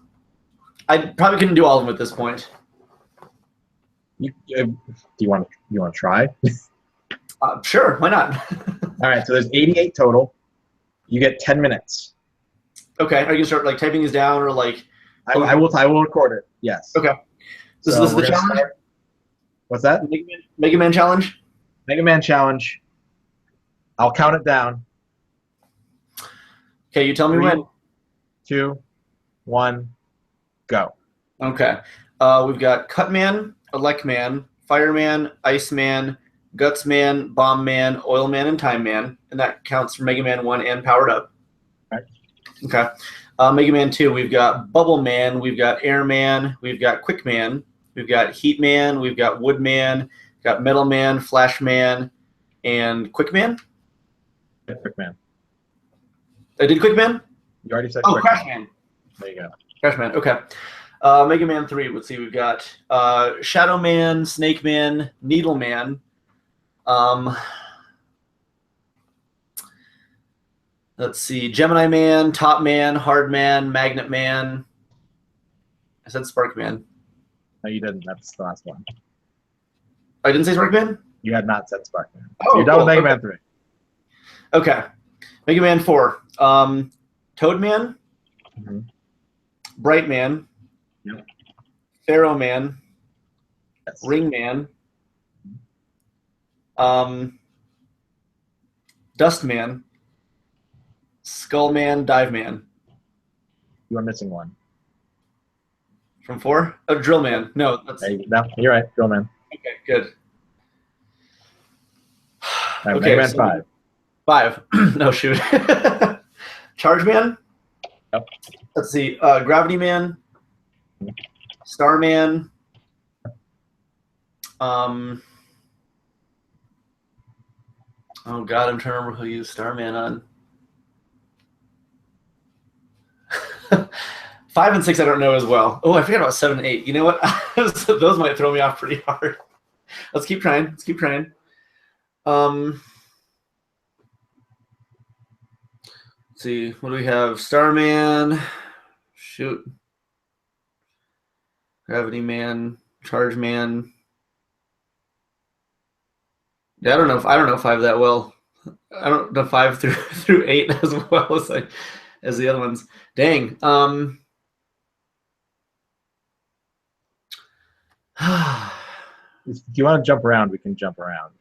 I probably couldn't do all of them at this point. Do you want to try? Sure, why not? All right, so there's 88 total. You get 10 minutes. Okay, are you gonna start like typing these down or like? I will record it. Yes. Okay. This is the challenge. What's that? Mega Man challenge. Mega Man challenge. I'll count it down. Okay, you tell me 3, when. 2, 1, go. Okay. We've got Cutman, Electman, Fireman, Iceman, Gutsman, Bombman, Oilman, and Time Man, and that counts for Mega Man 1 and Powered Up. Right. Okay. Mega Man 2, we've got Bubble Man, we've got Airman, we've got Quickman, we've got Heatman, we've got Woodman, we've got Metal Man, Flashman, and Quickman. Quickman. I did Quickman? You already said Quickman. Crashman. There you go. Crashman, okay. Mega Man 3, let's see, we've got Shadow Man, Snake Man, Needle Man. Let's see, Gemini Man, Top Man, Hard Man, Magnet Man. I said Spark Man. No, you didn't. That's the last one. I didn't say Spark Man? You had not said Spark Man. Oh, so you're done cool. with Mega Man 3. Okay. Mega Man 4. Toad Man, Bright Man, Yep. Pharaoh Man, Yes. Ring Man, Dust Man, Skull Man, Dive Man. You are missing one. From 4? Oh, Drill Man. No, that's No, you're right. Drill Man. okay. Good. All right, Okay, Mega Man so 5. 5. No, shoot. Charge Man. Yep. Let's see. Gravity Man. Starman. Oh God, I'm trying to remember who used Starman on. 5 and 6, I don't know as well. Oh, I forgot about 7 and 8. You know what? Those might throw me off pretty hard. Let's keep trying. Let's keep trying. Let's see. What do we have? Starman. Shoot. Gravity Man. Charge Man. Yeah, I don't know 5 that well. I don't know 5 through 8 as well as the other ones. Dang. If you want to jump around, we can jump around.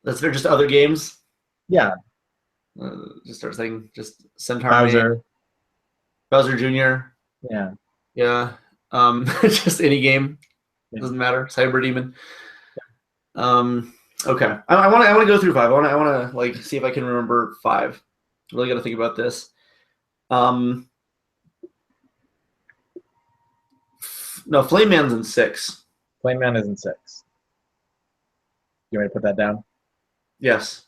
That's there just other games. Yeah. Just start saying just Centaur Man, Bowser Jr. Yeah. Yeah. Just any game. Yeah. Doesn't matter. Cyber Demon. Okay. I want to go through 5. I want to like see if I can remember 5. Really got to think about this. No, Flame Man's in 6. Flame Man is in 6. You want me to put that down? Yes.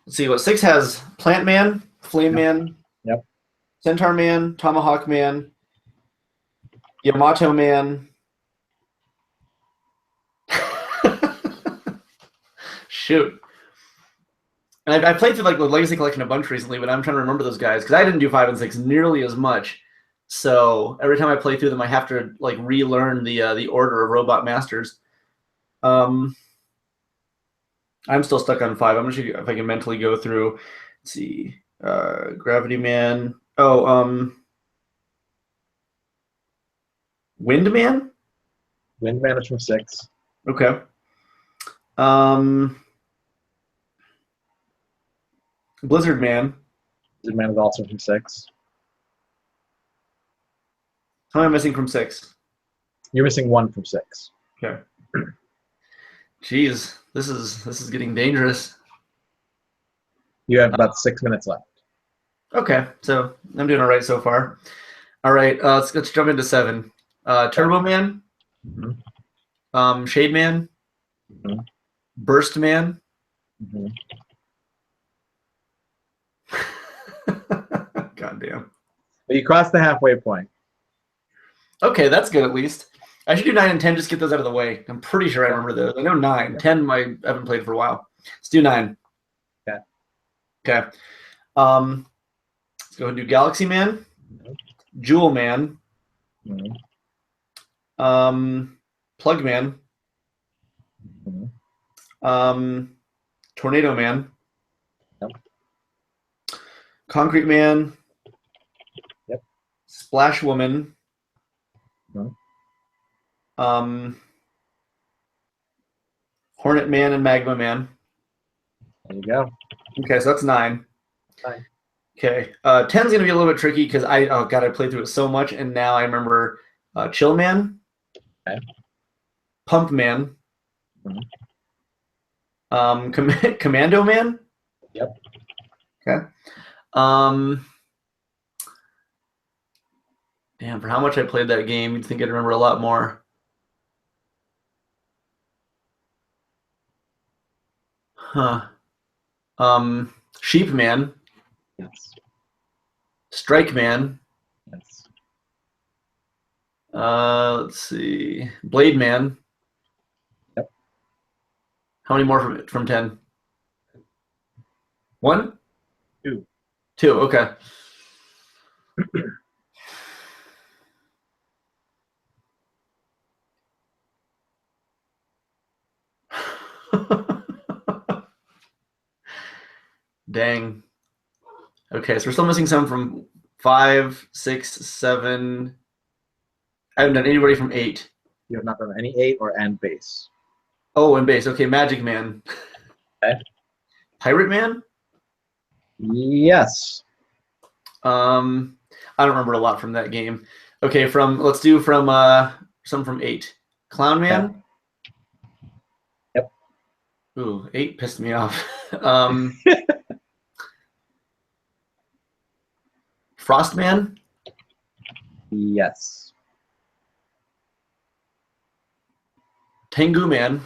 Let's see what 6 has: Plant Man, Flame Man, Yep. Centaur Man, Tomahawk Man, Yamato Man. Shoot. And I played through like the Legacy Collection a bunch recently, but I'm trying to remember those guys because I didn't do 5 and 6 nearly as much. So every time I play through them, I have to like relearn the order of Robot Masters. I'm still stuck on 5. I'm gonna see if I can mentally go through. Let's see, Gravity Man. Oh, Wind Man. Wind Man is from 6. Okay. Blizzard Man. Blizzard Man is also from 6. How am I missing from 6? You're missing 1 from 6. Okay. Jeez, this is getting dangerous. You have about 6 minutes left. Okay, so I'm doing all right so far. All right, let's jump into 7. Turbo Man, Shade Man, Burst Man. God damn. But you crossed the halfway point. Okay, that's good at least. I should do 9 and 10. Just get those out of the way. I'm pretty sure I remember those. I know 9. 10, I haven't played for a while. Let's do 9. Okay. Okay. Let's go ahead and do Galaxy Man, Jewel Man, Mhm. Plug Man, Tornado Man, Yep. Concrete Man, Yep. Splash Woman, Mhm. Hornet Man, and Magma Man. There you go. Okay, so that's 9. 9. Okay, 10's gonna be a little bit tricky because I played through it so much, and now I remember Chill Man, Okay. Pump Man, Commando Man. Yep. Okay. Damn, for how much I played that game, you'd think I'd remember a lot more. Huh. Sheep Man, Yes. Strike Man. Yes. Let's see, Blade Man. Yep. How many more from 10? 1? 2. 2. Okay. Dang. Okay, so we're still missing some from 5, 6, 7. I haven't done anybody from 8. You have not done any 8 or end base. Oh, and base. Okay, Magic Man. Okay. Pirate Man? Yes. I don't remember a lot from that game. Okay, let's do from some from 8. Clown Man? Okay. Yep. Ooh, 8 pissed me off. Frost Man? Yes. Tengu Man?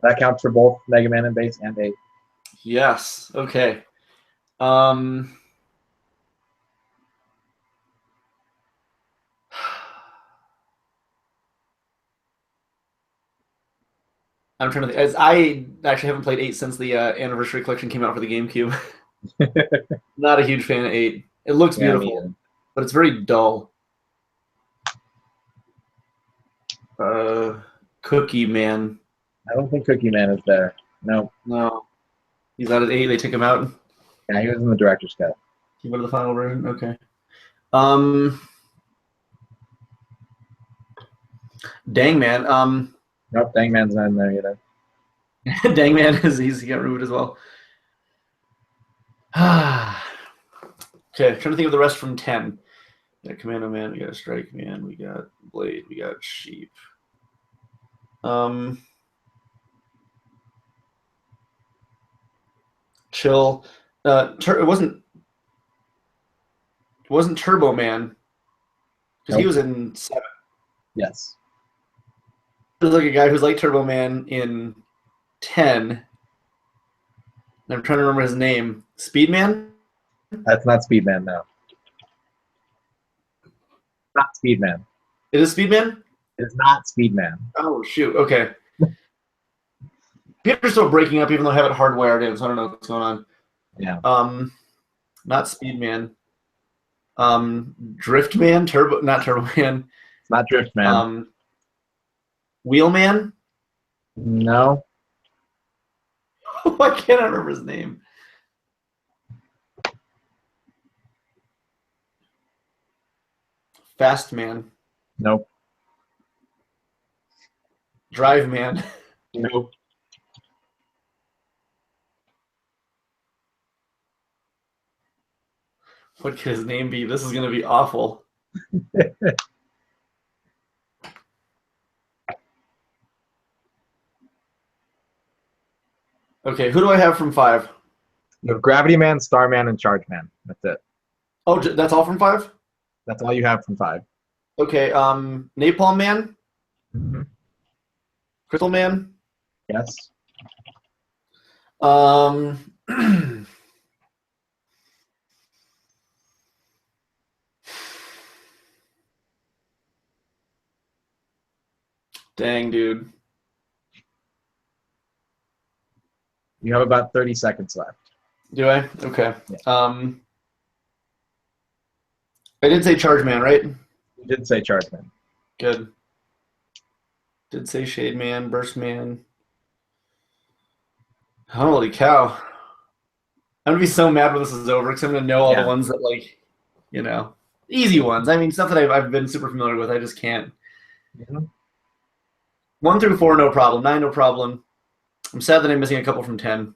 That counts for both Mega Man and base and 8. Yes. Okay. I'm trying to think. As I actually haven't played 8 since the Anniversary Collection came out for the GameCube. Not a huge fan of 8. It looks beautiful, but it's very dull. Cookie Man. I don't think Cookie Man is there. No. No. He's out at 8. They took him out. Yeah, he was in the director's cut. He went to the final version. Okay. Dang Man. Nope, Dang Man's not in there either. Dang Man is easy. He got removed as well. Okay, trying to think of the rest from 10. We got Commando Man, we got Strike Man, we got Blade, we got Sheep. Chill. It wasn't Turbo Man because he was in 7. Yes. There's like a guy who's like Turbo Man in 10. I'm trying to remember his name. Speedman? That's not Speedman, no. Not Speedman. It is Speedman? It is not Speedman. Oh, shoot. Okay. Peter's still breaking up, even though I have it hardwired in, so I don't know what's going on. Yeah. Not Speedman. Driftman? Not Turbo Man. It's not Driftman. Wheelman? No. Why can't I remember his name? Fast Man. Nope. Drive Man. Nope. What could his name be? This is going to be awful. Okay, who do I have from 5? You have Gravity Man, Starman, and Charge Man. That's it. Oh, that's all from 5? That's all you have from 5. Okay, Napalm Man? Mm-hmm. Crystal Man? Yes. Dang, dude. You have about 30 seconds left. Do I? Okay. Yeah. I did say Charge Man, right? You did say Chargeman. Good. Did say Shade Man, Burst Man. Holy cow. I'm going to be so mad when this is over because I'm going to know all the ones that, like, you know, easy ones. I mean, stuff that I've been super familiar with. I just can't. Yeah. 1 through 4, no problem. 9, no problem. I'm sad that I'm missing a couple from 10.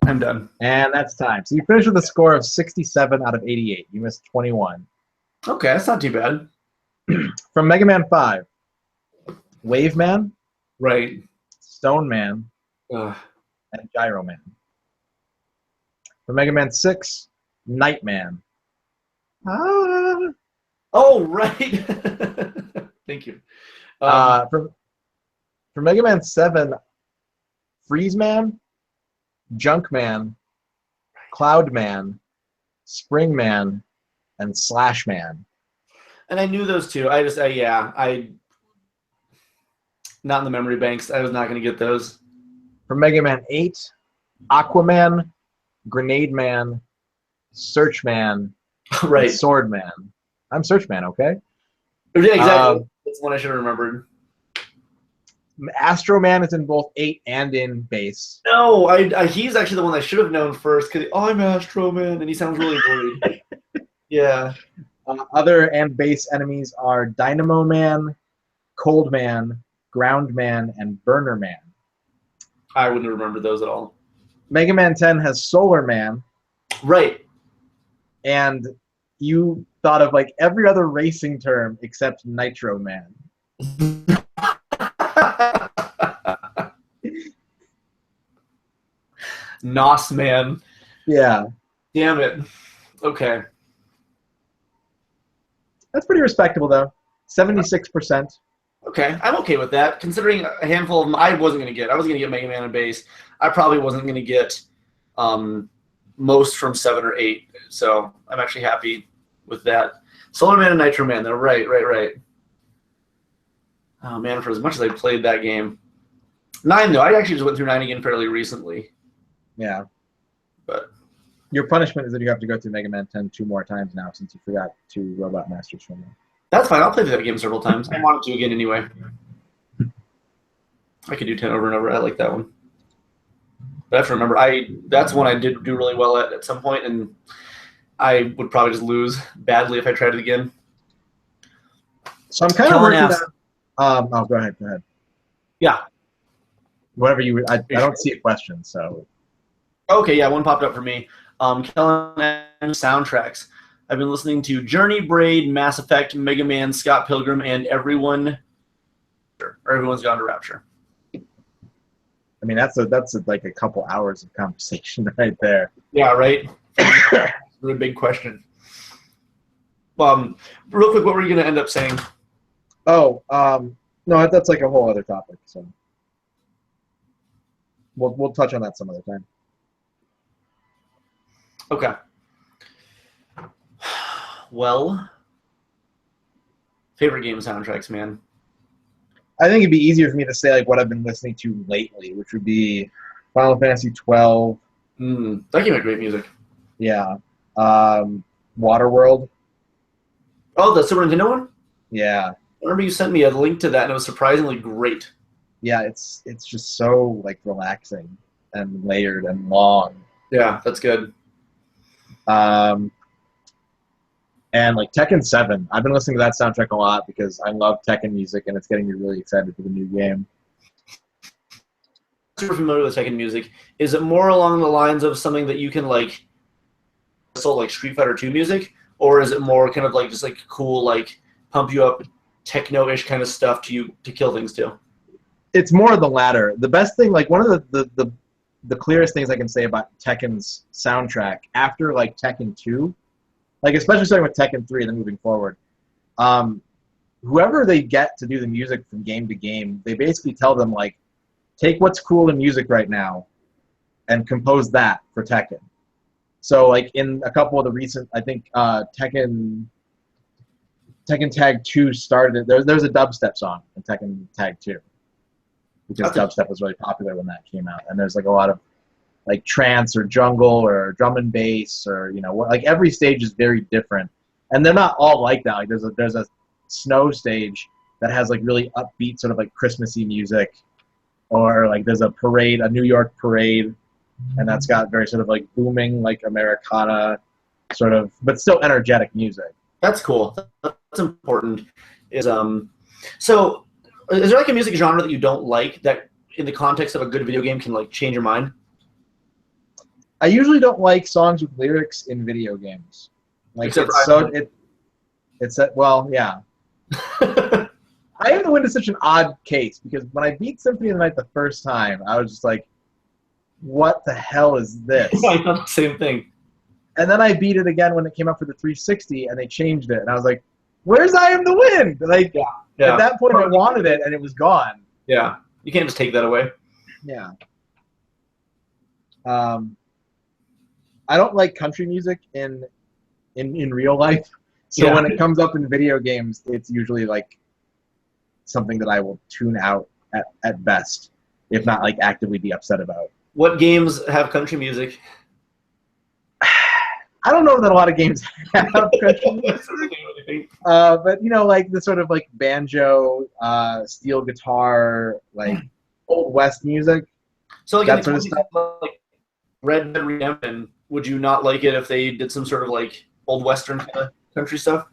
I'm done. And that's time. So you finished with a score of 67 out of 88. You missed 21. Okay, that's not too bad. From Mega Man 5, Wave Man, Right. Stone Man, Ugh. and Gyro Man. From Mega Man 6, Night Man. Oh, right. Thank you. From Mega Man 7, Freeze Man, Junk Man, Cloud Man, Spring Man, and Slash Man. And I knew those two. I not in the memory banks. I was not going to get those. From Mega Man 8, Aquaman, Grenade Man, Search Man, Right. and Sword Man. I'm Search Man, okay? Yeah, exactly. That's one I should have remembered. Astro Man is in both 8 and in base. No, he's actually the one I should have known first because I'm Astro Man, and he sounds really worried. Yeah. Other and base enemies are Dynamo Man, Cold Man, Ground Man, and Burner Man. I wouldn't have remembered those at all. Mega Man 10 has Solar Man. Right. And you thought of like every other racing term except Nitro Man. Nos Man. Yeah. Damn it. Okay. That's pretty respectable, though. 76%. Okay, I'm okay with that. Considering a handful of them I wasn't going to get. I was going to get Mega Man and Base. I probably wasn't going to get most from 7 or 8. So I'm actually happy with that. Solar Man and Nitro Man, though. Right. Oh, man, for as much as I played that game. 9, though. I actually just went through 9 again fairly recently. Yeah. But your punishment is that you have to go through Mega Man 10 2 more times now since you forgot 2 Robot Masters from me. That's fine. I'll play that game several times. I wanted to again anyway. I could do 10 over and over. I like that one. But I have to remember, that's one I did do really well at some point, and I would probably just lose badly if I tried it again. So I'm kind of working on... oh, go ahead. Yeah. Whatever you... I don't see a question, so... Okay, yeah, one popped up for me. Kellen soundtracks. I've been listening to Journey, Braid, Mass Effect, Mega Man, Scott Pilgrim, and Everyone's Gone to Rapture. I mean, that's like a couple hours of conversation right there. Yeah, right? Really big question. Real quick, what were you going to end up saying? Oh, no, that's like a whole other topic, so we'll touch on that some other time. Okay. Well, favorite game soundtracks, man. I think it'd be easier for me to say like what I've been listening to lately, which would be Final Fantasy 12. That game had great music. Yeah. Waterworld. Oh, the Super Nintendo one? Yeah. I remember you sent me a link to that, and it was surprisingly great. Yeah, it's just so like relaxing and layered and long. Yeah, that's good. And like Tekken 7, I've been listening to that soundtrack a lot because I love Tekken music and it's getting me really excited for the new game. Super familiar with Tekken music. Is it more along the lines of something that you can like, so like Street Fighter 2 music, or is it more kind of like just like cool like pump you up techno-ish kind of stuff to kill things too? It's more of the latter. The best thing, like one of the clearest things I can say about Tekken's soundtrack after like Tekken 2. Like, especially starting with Tekken 3 and then moving forward, whoever they get to do the music from game to game, they basically tell them, like, take what's cool in music right now and compose that for Tekken. So like in a couple of the recent, I think Tekken Tag 2 started it. There's a dubstep song in Tekken Tag 2 because dubstep was really popular when that came out, and there's like a lot of like trance or jungle or drum and bass or like every stage is very different, and they're not all like that. Like there's a snow stage that has like really upbeat sort of like Christmassy music, or like there's a New York parade, and that's got very sort of like booming like Americana sort of, but still energetic music. That's cool. That's important. So is there like a music genre that you don't like that in the context of a good video game can like change your mind? I usually don't like songs with lyrics in video games. Like Except well, yeah. I Am the Wind is such an odd case because when I beat Symphony of the Night the first time, I was just like, what the hell is this? I thought the same thing. And then I beat it again when it came out for the 360, and they changed it, and I was like, "Where's I Am the Wind?" Like, at that point, I wanted it, and it was gone. Yeah, you can't just take that away. Yeah. I don't like country music in real life, so when it comes up in video games, it's usually like something that I will tune out at best, if not like actively be upset about. What games have country music? I don't know that a lot of games have country music, but like the sort of like banjo, steel guitar, like Old West music. So like that sort of stuff. Like Red Dead Redemption, would you not like it if they did some sort of like old western kind of country stuff?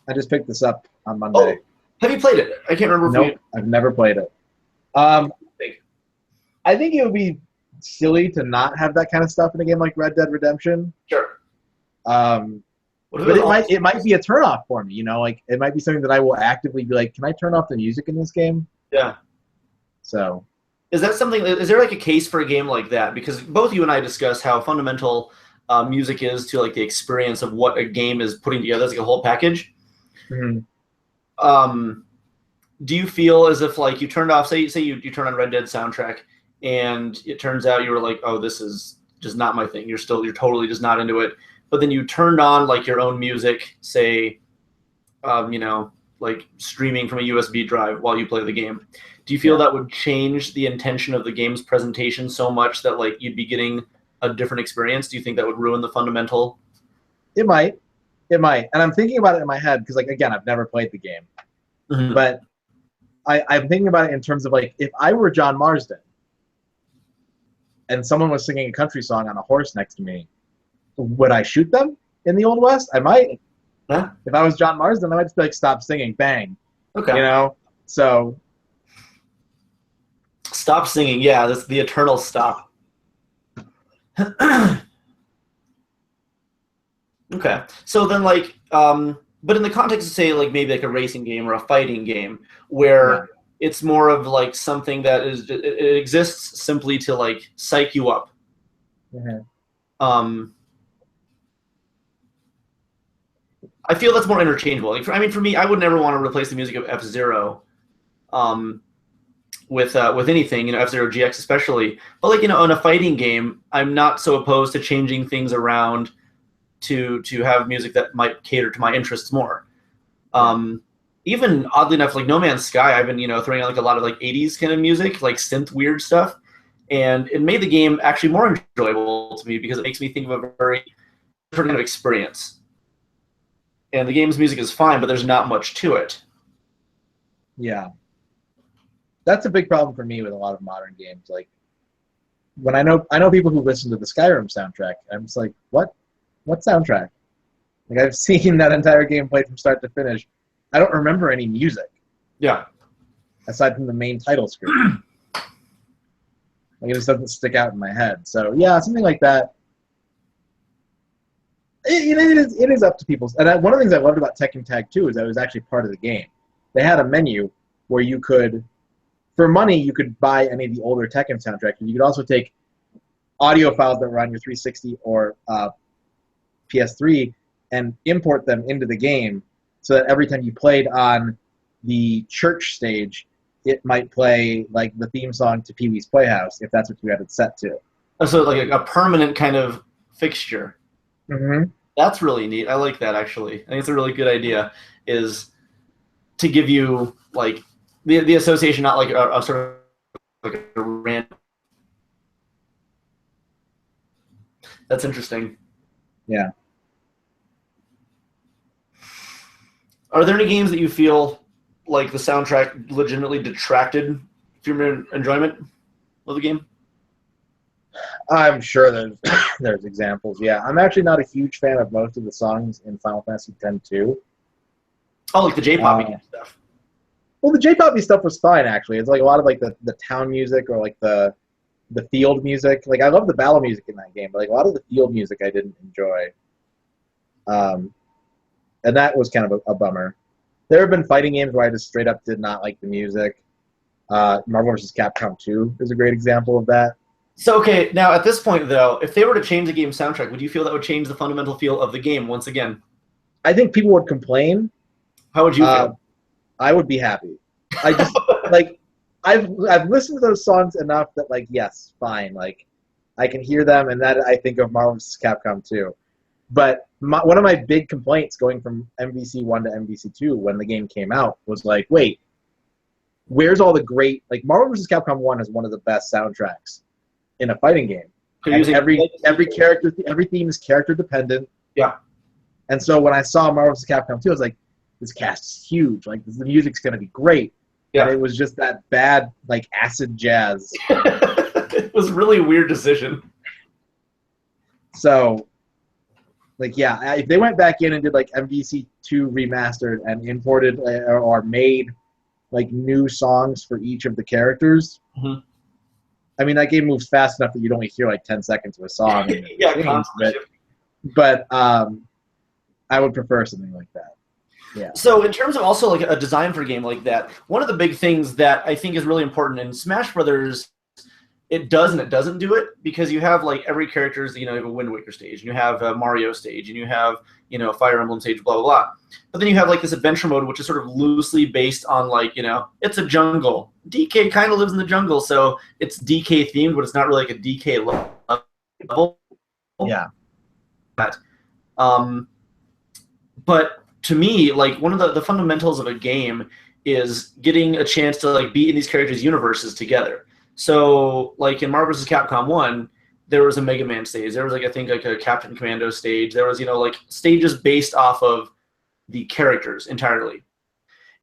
I just picked this up on Monday. Oh, have you played it? I can't remember. Nope, I've never played it. I think it would be silly to not have that kind of stuff in a game like Red Dead Redemption. Sure. But it might be a turnoff for me. Like it might be something that I will actively be like, can I turn off the music in this game? Yeah. So. Is that something? Is there like a case for a game like that? Because both you and I discussed how fundamental music is to like the experience of what a game is putting together as like a whole package. Mm-hmm. Do you feel as if like you turned off, say you turn on Red Dead soundtrack, and it turns out you were like, oh, this is just not my thing. You're totally just not into it. But then you turned on like your own music, say, like streaming from a USB drive while you play the game. Do you feel that would change the intention of the game's presentation so much that like you'd be getting a different experience? Do you think that would ruin the fundamental? It might. And I'm thinking about it in my head because, like, again, I've never played the game. Mm-hmm. But I'm thinking about it in terms of, like, if I were John Marsden and someone was singing a country song on a horse next to me, would I shoot them in the Old West? I might. Yeah. If I was John Marsden, I might just be like, stop singing, bang. Okay. So. Stop singing. Yeah, that's the eternal stop. Okay. So then, like, but in the context of, say, like, maybe like a racing game or a fighting game where it's more of, like, something that it exists simply to, like, psych you up. Mm-hmm. I feel that's more interchangeable. Like, for me, I would never want to replace the music of F-Zero with anything, F-Zero GX especially. But, like, in a fighting game, I'm not so opposed to changing things around to have music that might cater to my interests more. Even oddly enough, like No Man's Sky, I've been throwing out like a lot of like 80s kind of music, like synth weird stuff, and it made the game actually more enjoyable to me because it makes me think of a very different kind of experience. And the game's music is fine, but there's not much to it. Yeah, that's a big problem for me with a lot of modern games. Like when I know people who listen to the Skyrim soundtrack, I'm just like, what soundtrack? Like I've seen that entire game played from start to finish. I don't remember any music. Yeah. Aside from the main title screen. Like it just doesn't stick out in my head. So yeah, something like that. It is up to people. And one of the things I loved about Tekken Tag 2 is that it was actually part of the game. They had a menu where you could, for money, you could buy any of the older Tekken soundtracks. And you could also take audio files that were on your 360 or PS3 and import them into the game so that every time you played on the church stage, it might play like the theme song to Pee-wee's Playhouse if that's what you had it set to. So like a permanent kind of fixture. Hmm. That's really neat. I like that, actually. I think it's a really good idea, is to give you like the association, not like a sort of like a random. That's interesting. Yeah. Are there any games that you feel like the soundtrack legitimately detracted from your enjoyment of the game? I'm sure there's there's examples. Yeah, I'm actually not a huge fan of most of the songs in Final Fantasy X-2. Oh, like the J-pop stuff. Well, the J-pop stuff was fine actually. It's like a lot of like the town music or like the field music. Like I love the battle music in that game, but like a lot of the field music I didn't enjoy. And that was kind of a bummer. There have been fighting games where I just straight up did not like the music. Marvel vs. Capcom 2 is a great example of that. So, okay, now at this point, though, if they were to change the game soundtrack, would you feel that would change the fundamental feel of the game once again? I think people would complain. How would you feel? I would be happy. I just like I've listened to those songs enough that like yes, fine, like I can hear them, and that I think of Marvel vs. Capcom 2. But one of my big complaints going from MVC 1 to MVC 2 when the game came out was like, wait, where's all the great like Marvel vs. Capcom 1 is one of the best soundtracks in a fighting game. And every character, every theme is character dependent. Yeah. And so when I saw Marvel vs. Capcom 2, I was like, this cast is huge. Like the music's gonna be great. Yeah. And it was just that bad like acid jazz. It was a really weird decision. So, like yeah, if they went back in and did like MVC 2 remastered and imported or made like new songs for each of the characters. Mm-hmm. I mean, that game moves fast enough that you'd only hear like 10 seconds of a song. Yeah, but I would prefer something like that. Yeah. So in terms of also like a design for a game like that, one of the big things that I think is really important in Smash Brothers, it does and it doesn't do it, because you have like every character's, you have a Wind Waker stage, and you have a Mario stage, and you have, a Fire Emblem stage, blah, blah, blah. But then you have like this adventure mode, which is sort of loosely based on like, it's a jungle. DK kind of lives in the jungle, so it's DK themed, but it's not really like a DK level. Yeah. But to me, like one of the fundamentals of a game is getting a chance to like be in these characters' universes together. So, like in Marvel vs. Capcom 1, there was a Mega Man stage. There was like I think like a Captain Commando stage. There was like stages based off of the characters entirely.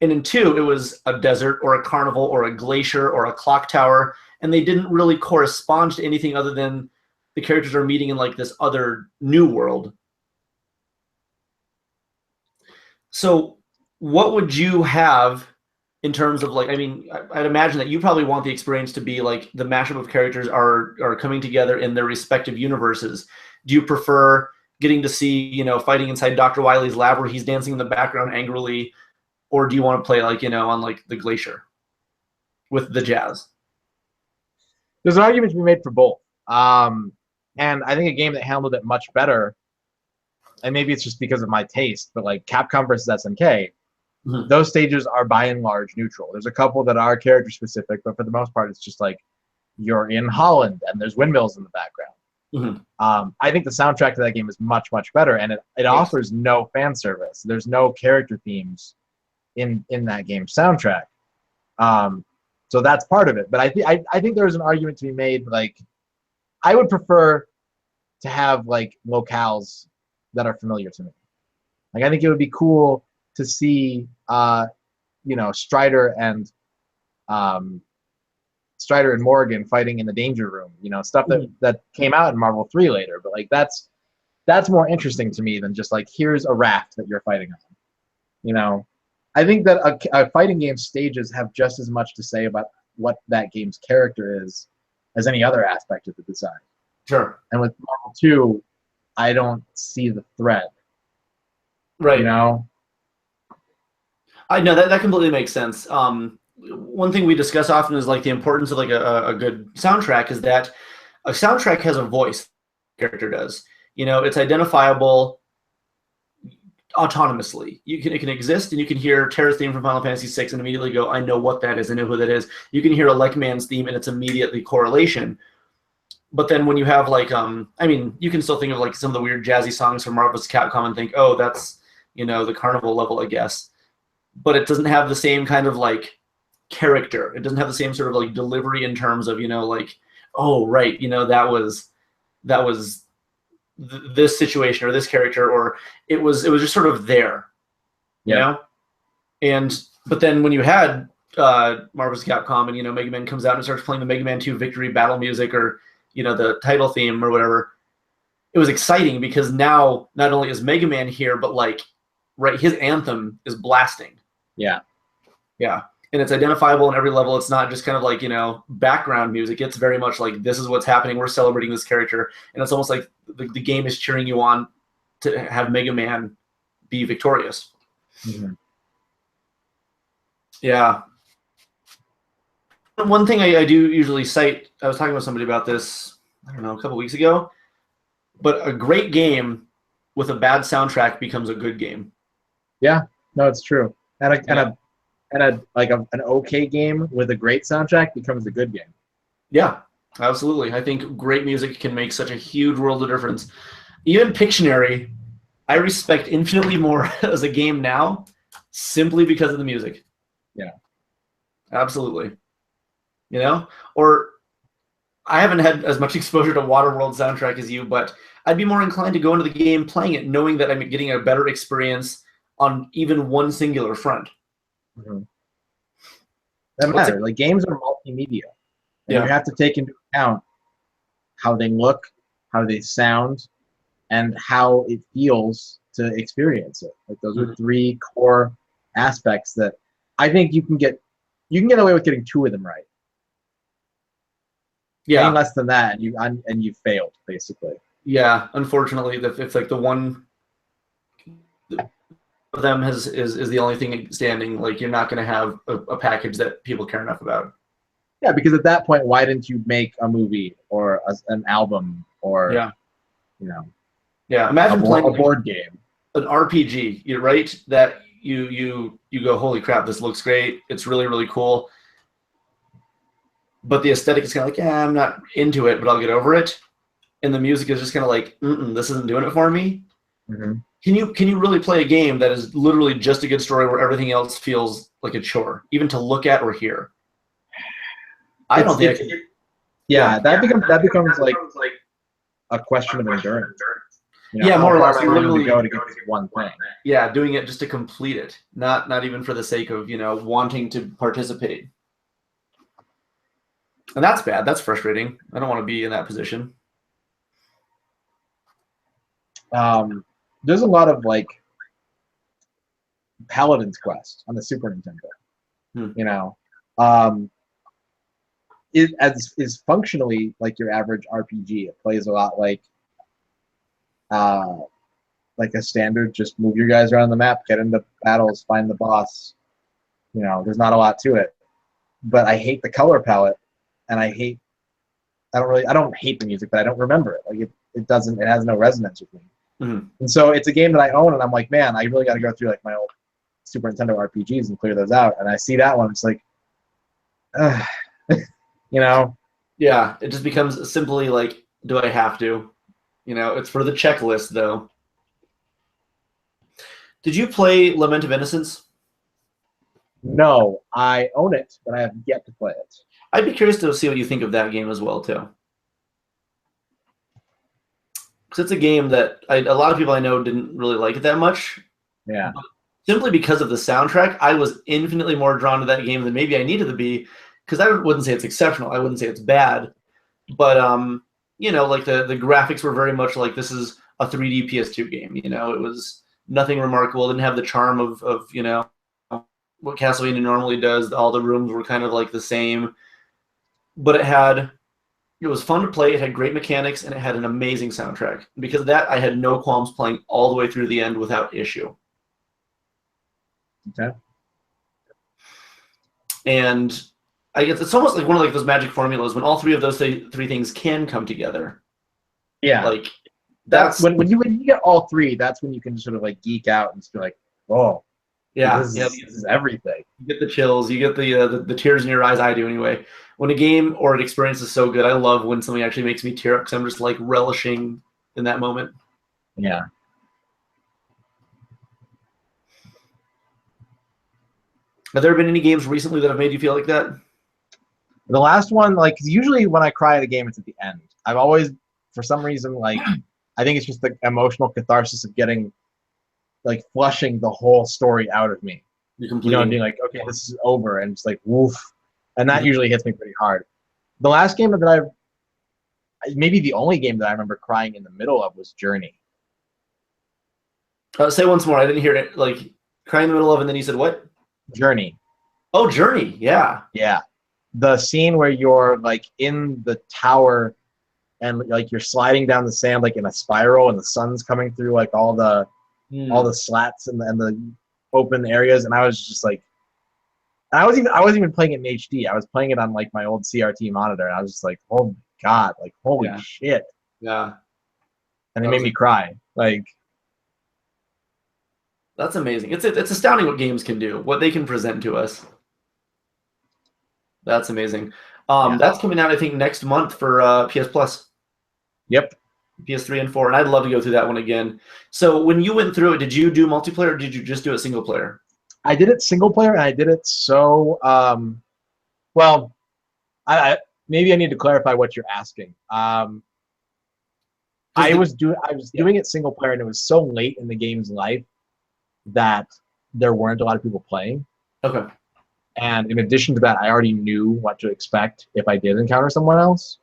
And in 2, it was a desert or a carnival or a glacier or a clock tower, and they didn't really correspond to anything other than the characters are meeting in like this other new world. So what would you have in terms of like, I mean, I'd imagine that you probably want the experience to be like the mashup of characters are coming together in their respective universes. Do you prefer getting to see, fighting inside Dr. Wily's lab where he's dancing in the background angrily, or do you want to play like, on like the glacier with the jazz? There's an argument to be made for both. And I think a game that handled it much better, and maybe it's just because of my taste, but like Capcom versus SNK, mm-hmm. Those stages are by and large neutral. There's a couple that are character specific, but for the most part, it's just like you're in Holland and there's windmills in the background. Mm-hmm. I think the soundtrack to that game is much, much better, and it offers no fan service. There's no character themes in that game's soundtrack. So that's part of it. But I think there's an argument to be made. Like, I would prefer to have like locales that are familiar to me. Like, I think it would be cool to see, Strider and Morrigan fighting in the Danger Room. Stuff that came out in Marvel 3 later. But like that's more interesting to me than just like here's a raft that you're fighting on. I think that a fighting game stages have just as much to say about what that game's character is as any other aspect of the design. Sure. And with Marvel 2, I don't see the thread. Right. I know that completely makes sense. One thing we discuss often is like the importance of like a good soundtrack is that a soundtrack has a voice. The character does. It's identifiable autonomously. It can exist, and you can hear Terra's theme from Final Fantasy VI and immediately go, I know what that is, I know who that is. You can hear a Like Man's theme, and it's immediately correlation. But then when you have like, I mean, you can still think of like some of the weird jazzy songs from Marvel's Capcom and think, oh, that's, the carnival level, I guess. But it doesn't have the same kind of like character. It doesn't have the same sort of like delivery in terms of, like, oh, right, that was this situation or this character, or it was just sort of there, you know? And but then when you had Marvel's Capcom and Mega Man comes out and starts playing the Mega Man 2 Victory Battle music, or the title theme or whatever, it was exciting because now not only is Mega Man here, but like, right, his anthem is blasting. Yeah. And it's identifiable in every level. It's not just kind of like, background music. It's very much like, this is what's happening. We're celebrating this character. And it's almost like the game is cheering you on to have Mega Man be victorious. Mm-hmm. Yeah. One thing I do usually cite, I was talking with somebody about this, I don't know, a couple weeks ago, but a great game with a bad soundtrack becomes a good game. Yeah, no, it's true. And an okay game with a great soundtrack becomes a good game. Yeah, absolutely. I think great music can make such a huge world of difference. Even Pictionary, I respect infinitely more as a game now, simply because of the music. Yeah. Absolutely. Or I haven't had as much exposure to Waterworld soundtrack as you, but I'd be more inclined to go into the game playing it, knowing that I'm getting a better experience on even one singular front. Mm-hmm. Doesn't matter. Like, games are multimedia. And you have to take into account how they look, how they sound, and how it feels to experience it. Like, those are three core aspects that I think you can get away with getting two of them right. Yeah. Any less than that, and you failed, basically. Yeah, unfortunately, if like the one of them is the only thing standing, like, you're not going to have a package that people care enough about. Yeah, because at that point, why didn't you make a movie or an album or imagine playing a board game, an RPG, you're right, that you go, holy crap, this looks great, it's really, really cool, but the aesthetic is kind of like, yeah, I'm not into it, but I'll get over it, and the music is just kind of like, this isn't doing it for me. Mm-hmm. Can you really play a game that is literally just a good story where everything else feels like a chore, even to look at or hear? I don't think I can. Yeah, that becomes like a question of endurance. More or less. Literally go to get this one thing. Yeah, doing it just to complete it, not even for the sake of wanting to participate. And that's bad. That's frustrating. I don't want to be in that position. There's a lot of like Paladin's Quest on the Super Nintendo. It is functionally like your average RPG. It plays a lot like a standard, just move your guys around the map, get into battles, find the boss. There's not a lot to it. But I hate the color palette, and I don't hate the music, but I don't remember it. Like, it has no resonance with me. Mm-hmm. And so it's a game that I own, and I'm like, man, I really got to go through like my old Super Nintendo RPGs and clear those out. And I see that one, it's like, Yeah, it just becomes simply like, do I have to? It's for the checklist, though. Did you play Lament of Innocence? No, I own it, but I have yet to play it. I'd be curious to see what you think of that game as well, too. Because it's a game that a lot of people I know didn't really like it that much. Yeah. Simply because of the soundtrack, I was infinitely more drawn to that game than maybe I needed to be. Because I wouldn't say it's exceptional. I wouldn't say it's bad. But, like the graphics were very much like, this is a 3D PS2 game. It was nothing remarkable. It didn't have the charm of what Castlevania normally does. All the rooms were kind of like the same. But it was fun to play. It had great mechanics, and it had an amazing soundtrack. Because of that, I had no qualms playing all the way through the end without issue. Okay. And I guess it's almost like one of like those magic formulas when all three of those three things can come together. Yeah. Like that's when you get all three, that's when you can sort of like geek out and just be like, oh. Yeah, yeah. This is everything. You get the chills, you get the tears in your eyes. I do anyway. When a game or an experience is so good, I love when something actually makes me tear up because I'm just like relishing in that moment. Yeah. Have there been any games recently that have made you feel like that? The last one, like, 'cause usually when I cry at a game, it's at the end. I've always, for some reason, like, I think it's just the emotional catharsis of getting, like, flushing the whole story out of me. You're You know, and completing. being like, okay, this is over, and it's like, woof. And that Mhm. usually hits me pretty hard. The last game that maybe the only game that I remember crying in the middle of was Journey. Say once more. I didn't hear it. Like crying in the middle of, and then you said what? Journey. Oh, Journey. Yeah. Yeah. The scene where you're, like, in the tower and, like, you're sliding down the sand, like, in a spiral, and the sun's coming through, like, all the slats and the open areas, and I was just like, I wasn't even playing it in HD. I was playing it on, like, my old CRT monitor, and I was just like, oh my god, like, holy Yeah. shit, Yeah. and it made me cry. Like, That's amazing. It's astounding what games can do, what they can present to us. That's amazing. yeah, That's coming out, I think, next month for PS Plus, yep. PS3 and 4, and I'd love to go through that one again. So when you went through it, did you do multiplayer or did you just do it single player? I did it single player, and I did it so well. I maybe I need to clarify what you're asking. I was doing it single player, and it was so late in the game's life that there weren't a lot of people playing. Okay. And in addition to that, I already knew what to expect if I did encounter someone else.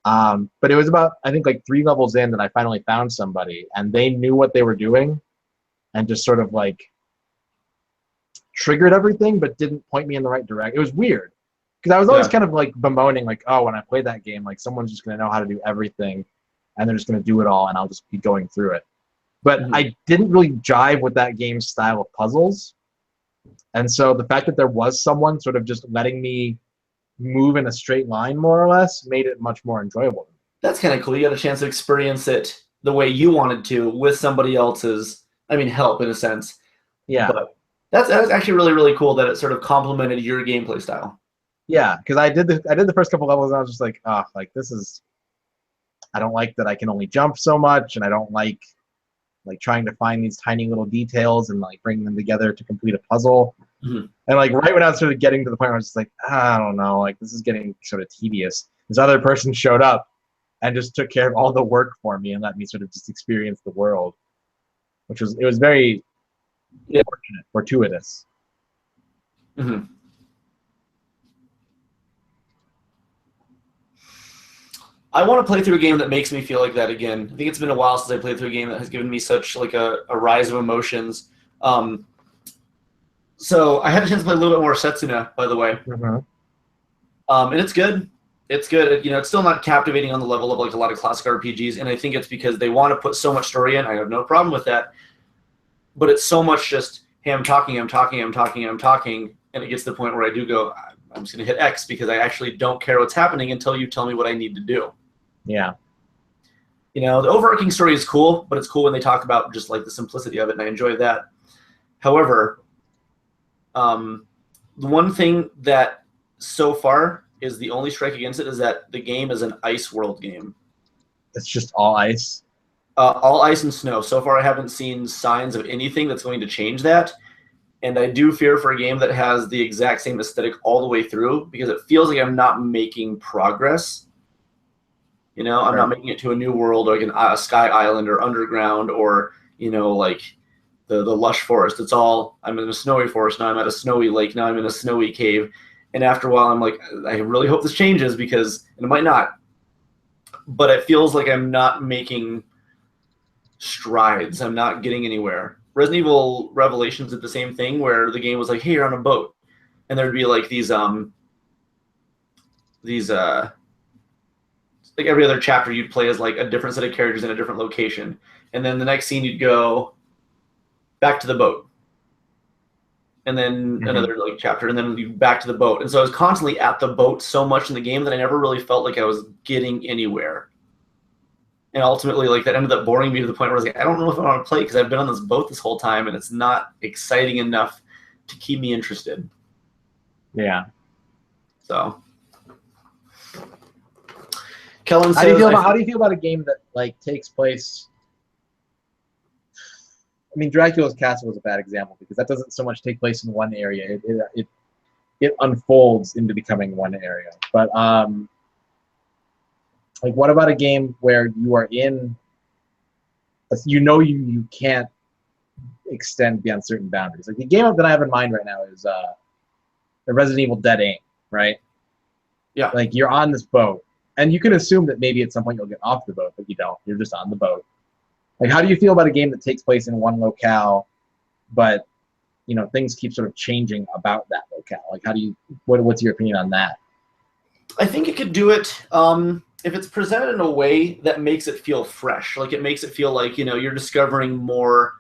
But it was about, I think, like 3 levels in that I finally found somebody, and they knew what they were doing and just sort of, like, triggered everything but didn't point me in the right direction. It was weird because I was always kind of, like, bemoaning, like, oh, when I play that game, like, someone's just going to know how to do everything and they're just going to do it all, and I'll just be going through it. But I didn't really jive with that game's style of puzzles. And so the fact that there was someone sort of just letting me move in a straight line, more or less, made it much more enjoyable. That's kind of cool. You got a chance to experience it the way you wanted to with somebody else's, help in a sense. Yeah. But that's actually really, really cool that it sort of complemented your gameplay style. Yeah, because I did the first couple levels, and I was just like, oh, like, this is, I don't like that I can only jump so much, and I don't like trying to find these tiny little details and, like, bring them together to complete a puzzle. Mm-hmm. And, like, right when I was sort of getting to the point where I was just like, I don't know, like, this is getting sort of tedious, this other person showed up and just took care of all the work for me and let me sort of just experience the world, it was very fortunate, fortuitous. Mm-hmm. I want to play through a game that makes me feel like that again. I think it's been a while since I played through a game that has given me such like a rise of emotions. So I had a chance to play a little bit more Setsuna, by the way, and it's good. It's good. It's still not captivating on the level of like a lot of classic RPGs, and I think it's because they want to put so much story in. I have no problem with that, but it's so much just, hey, I'm talking, and it gets to the point where I do go, I'm just going to hit X because I actually don't care what's happening until you tell me what I need to do. Yeah. The overarching story is cool, but it's cool when they talk about just like the simplicity of it, and I enjoy that. However, the one thing that so far is the only strike against it is that the game is an ice world game. It's just all ice? All ice and snow. So far, I haven't seen signs of anything that's going to change that. And I do fear for a game that has the exact same aesthetic all the way through because it feels like I'm not making progress. I'm not making it to a new world, like a sky island or underground or, like the lush forest. It's all, I'm in a snowy forest, now I'm at a snowy lake, now I'm in a snowy cave. And after a while, I'm like, I really hope this changes because, and it might not, but it feels like I'm not making strides. I'm not getting anywhere. Resident Evil Revelations did the same thing where the game was like, hey, you're on a boat. And there'd be like these like every other chapter you'd play as like a different set of characters in a different location. And then the next scene you'd go back to the boat. And then another like chapter, and then you back to the boat. And so I was constantly at the boat so much in the game that I never really felt like I was getting anywhere. And ultimately, like, that ended up boring me to the point where I was like, I don't know if I want to play because I've been on this boat this whole time and it's not exciting enough to keep me interested. Yeah. So, Kellen says, how do you feel about a game that like takes place? I mean, Dracula's Castle was a bad example because that doesn't so much take place in one area. It unfolds into becoming one area. But like, what about a game where you are in? You can't extend beyond certain boundaries. Like the game that I have in mind right now is the Resident Evil Dead Aim, right? Yeah. Like you're on this boat, and you can assume that maybe at some point you'll get off the boat, but you don't. You're just on the boat. Like, how do you feel about a game that takes place in one locale, but things keep sort of changing about that locale? Like, what's your opinion on that? I think it could do it if it's presented in a way that makes it feel fresh. Like, it makes it feel like, you're discovering more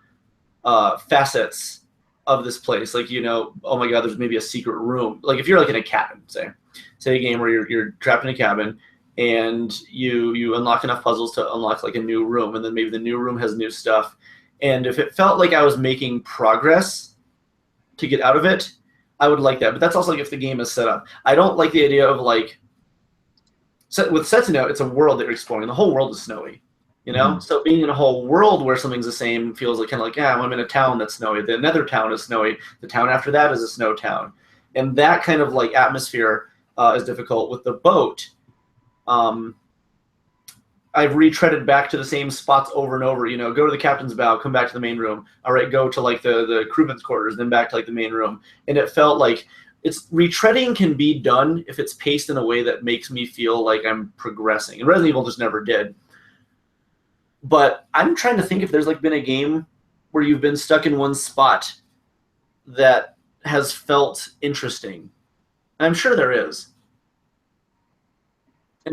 facets of this place. Like, oh my God, there's maybe a secret room. Like, if you're like in a cabin, say a game where you're trapped in a cabin and you unlock enough puzzles to unlock like a new room, and then maybe the new room has new stuff. And if it felt like I was making progress to get out of it, I would like that. But that's also like if the game is set up. I don't like the idea of like, with Setsuno, it's a world that you're exploring. The whole world is snowy, Mm-hmm. So being in a whole world where something's the same feels like kind of like, yeah, I'm in a town that's snowy. The nether town is snowy. The town after that is a snow town. And that kind of like atmosphere is difficult. With the boat, I've retreaded back to the same spots over and over. Go to the captain's bow, come back to the main room. All right, go to like the crewman's quarters, then back to like the main room. And it felt like retreading can be done if it's paced in a way that makes me feel like I'm progressing. And Resident Evil just never did. But I'm trying to think if there's like been a game where you've been stuck in one spot that has felt interesting. And I'm sure there is.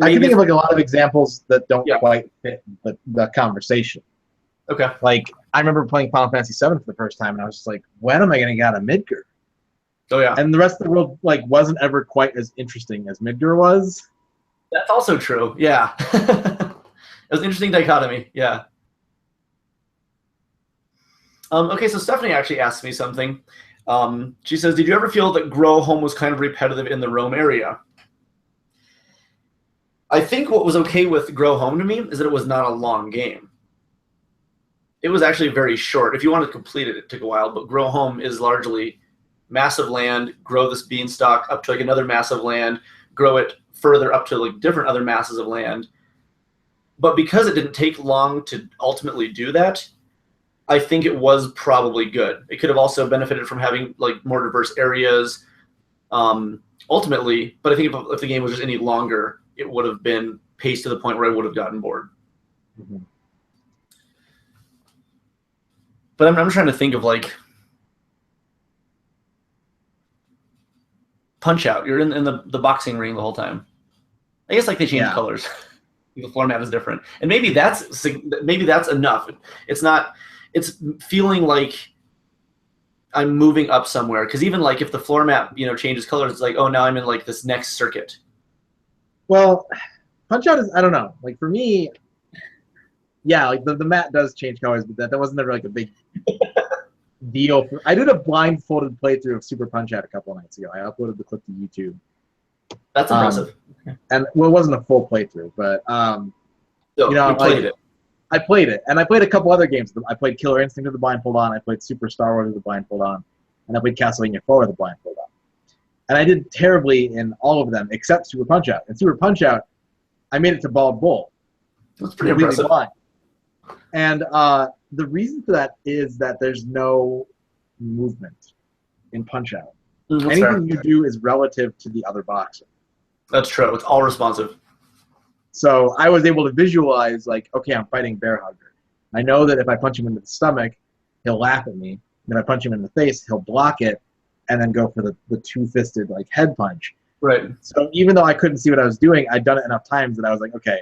I can think of like a lot of examples that don't quite fit the conversation. Okay. Like, I remember playing Final Fantasy VII for the first time, and I was just like, when am I going to get out of Midgar? Oh, yeah. And the rest of the world like wasn't ever quite as interesting as Midgar was. That's also true. Yeah. It was an interesting dichotomy. Yeah. Okay, so Stephanie actually asked me something. She says, did you ever feel that Grow Home was kind of repetitive in the Rome area? I think what was okay with Grow Home to me is that it was not a long game. It was actually very short. If you wanted to complete it, it took a while, but Grow Home is largely massive land, grow this beanstalk up to like another massive land, grow it further up to like different other masses of land. But because it didn't take long to ultimately do that, I think it was probably good. It could have also benefited from having like more diverse areas ultimately, but I think if the game was just any longer, it would have been paced to the point where I would have gotten bored. Mm-hmm. But I'm trying to think of like Punch-Out. You're in the boxing ring the whole time. I guess like they change colors. The floor mat is different, and maybe that's enough. It's feeling like I'm moving up somewhere, because even like if the floor mat changes colors, it's like, oh, now I'm in like this next circuit. Well, Punch-Out is, I don't know, like for me, yeah, like the mat does change colors, but that wasn't ever like a big deal. I did a blindfolded playthrough of Super Punch-Out a couple of nights ago. I uploaded the clip to YouTube. That's impressive. And well, it wasn't a full playthrough, but you played it. I played it, and I played a couple other games. I played Killer Instinct with the blindfold on. I played Super Star Wars with the blindfold on, and I played Castlevania 4 with the blindfold on. And I did terribly in all of them except Super Punch-Out. And Super Punch-Out, I made it to Bald Bull. That's pretty impressive. Blind. And the reason for that is that there's no movement in Punch-Out. Anything you do is relative to the other boxer. That's true. It's all responsive. So I was able to visualize, like, okay, I'm fighting Bear Hugger. I know that if I punch him in the stomach, he'll laugh at me. And if I punch him in the face, he'll block it and then go for the two-fisted, like, head punch. Right. So even though I couldn't see what I was doing, I'd done it enough times that I was like, okay,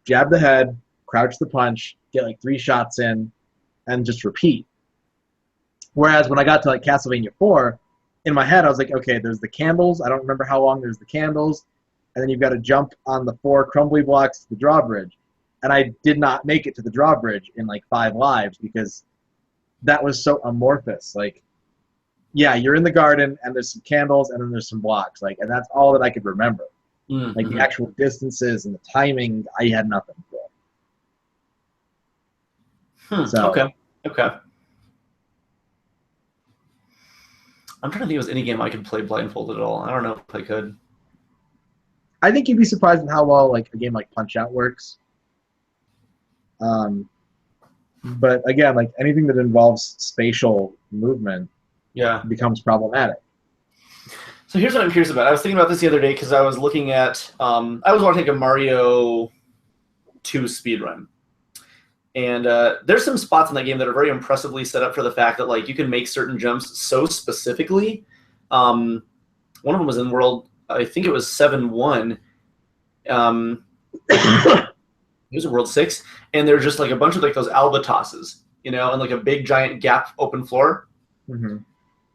jab the head, crouch the punch, get like 3 shots in, and just repeat. Whereas when I got to like Castlevania 4, in my head I was like, okay, there's the candles. I don't remember how long there's the candles. And then you've got to jump on the 4 crumbly blocks to the drawbridge. and I did not make it to the drawbridge in like 5 lives because that was so amorphous. Like, yeah, you're in the garden and there's some candles and then there's some blocks, like, and that's all that I could remember. Mm-hmm. Like the actual distances and the timing, I had nothing for. So, Okay. I'm trying to think if there's any game I could play blindfolded at all. I don't know if I could. I think you'd be surprised at how well like a game like Punch-Out works. But again, like anything that involves spatial movement, becomes problematic. So here's what I'm curious about. I was thinking about this the other day because I was looking at I was watching a Mario 2 speedrun. And there's some spots in that game that are very impressively set up for the fact that like you can make certain jumps so specifically. One of them was in World, I think it was 7-1. It was in World 6, and there's just like a bunch of like those albatrosses, and like a big giant gap open floor. Mm-hmm.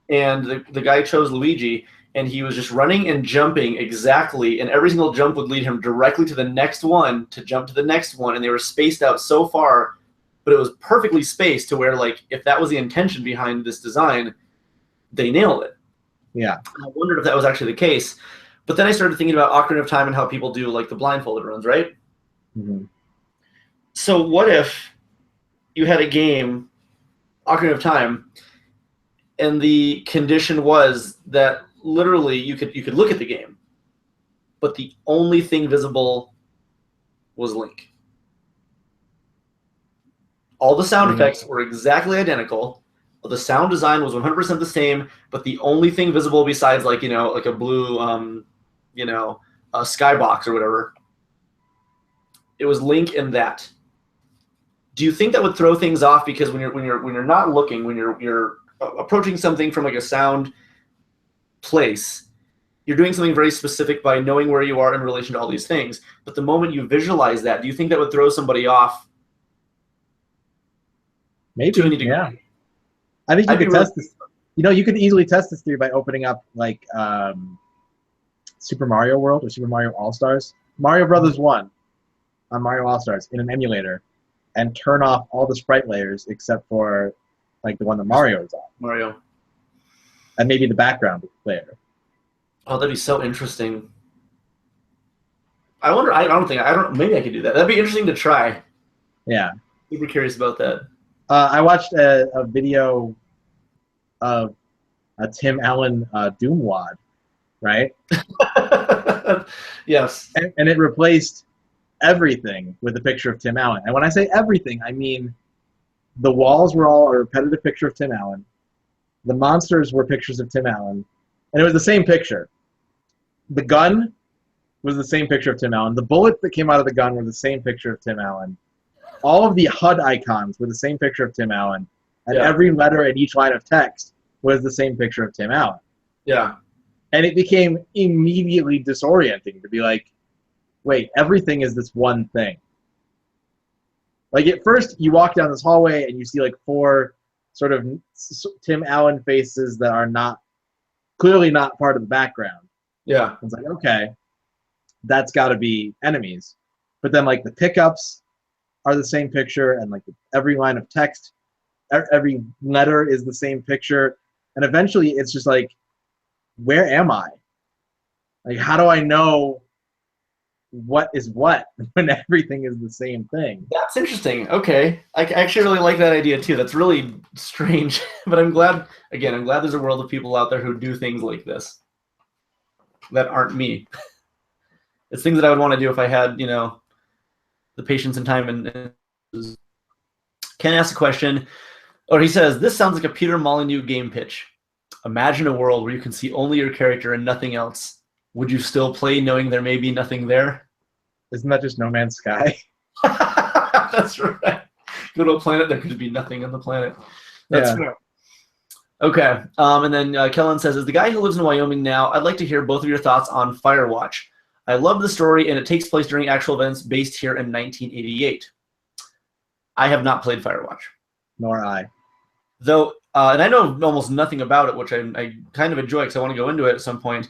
And the guy chose Luigi, and he was just running and jumping exactly, and every single jump would lead him directly to the next one, to jump to the next one, and they were spaced out so far, but it was perfectly spaced to where, like, if that was the intention behind this design, they nailed it. Yeah. I wondered if that was actually the case, but then I started thinking about Ocarina of Time and how people do, like, the blindfolded runs, right? Mm-hmm. So what if you had a game, Ocarina of Time, and the condition was that literally you could look at the game, but the only thing visible was Link. All the sound effects were exactly identical. The sound design was 100% the same, but the only thing visible besides like a blue a skybox or whatever, it was Link and that. Do you think that would throw things off because when you're not looking, when you're approaching something from like a sound place, you're doing something very specific by knowing where you are in relation to all these things. But the moment you visualize that, do you think that would throw somebody off? Maybe, yeah. I think you could test this. You could easily test this theory by opening up like Super Mario World or Super Mario All-Stars, Mario Brothers 1 on Mario All-Stars in an emulator, and turn off all the sprite layers except for like the one that Mario is on. Mario. And maybe the background layer. Oh, that'd be so interesting. I wonder. Maybe I could do that. That'd be interesting to try. Yeah. Super curious about that. I watched a video of a Tim Allen Doom wad, right? Yes. And it replaced everything with a picture of Tim Allen. And when I say everything, I mean the walls were all a repetitive picture of Tim Allen. The monsters were pictures of Tim Allen. And it was the same picture. The gun was the same picture of Tim Allen. The bullets that came out of the gun were the same picture of Tim Allen. All of the HUD icons were the same picture of Tim Allen. And every letter in each line of text was the same picture of Tim Allen. Yeah. And it became immediately disorienting to be like, wait, everything is this one thing. Like at first, you walk down this hallway and you see like 4 sort of Tim Allen faces that are clearly not part of the background. Yeah. It's like, okay, that's got to be enemies. But then like the pickups are the same picture, and like every line of text, every letter is the same picture. And eventually it's just like, where am I? Like, how do I know what is what when everything is the same thing? That's interesting. Okay. I actually really like that idea too. That's really strange, but I'm glad there's a world of people out there who do things like this that aren't me. It's things that I would want to do if I had, the patience and time. And Ken asks a question, or he says, this sounds like a Peter Molyneux game pitch. Imagine a world where you can see only your character and nothing else. Would you still play knowing there may be nothing there? Isn't that just No Man's Sky? That's right. Go to a planet, there could be nothing on the planet. That's fair. Okay. And then Kellen says, as the guy who lives in Wyoming now, I'd like to hear both of your thoughts on Firewatch. I love the story, and it takes place during actual events based here in 1988. I have not played Firewatch. Nor I. Though, and I know almost nothing about it, which I kind of enjoy because I want to go into it at some point.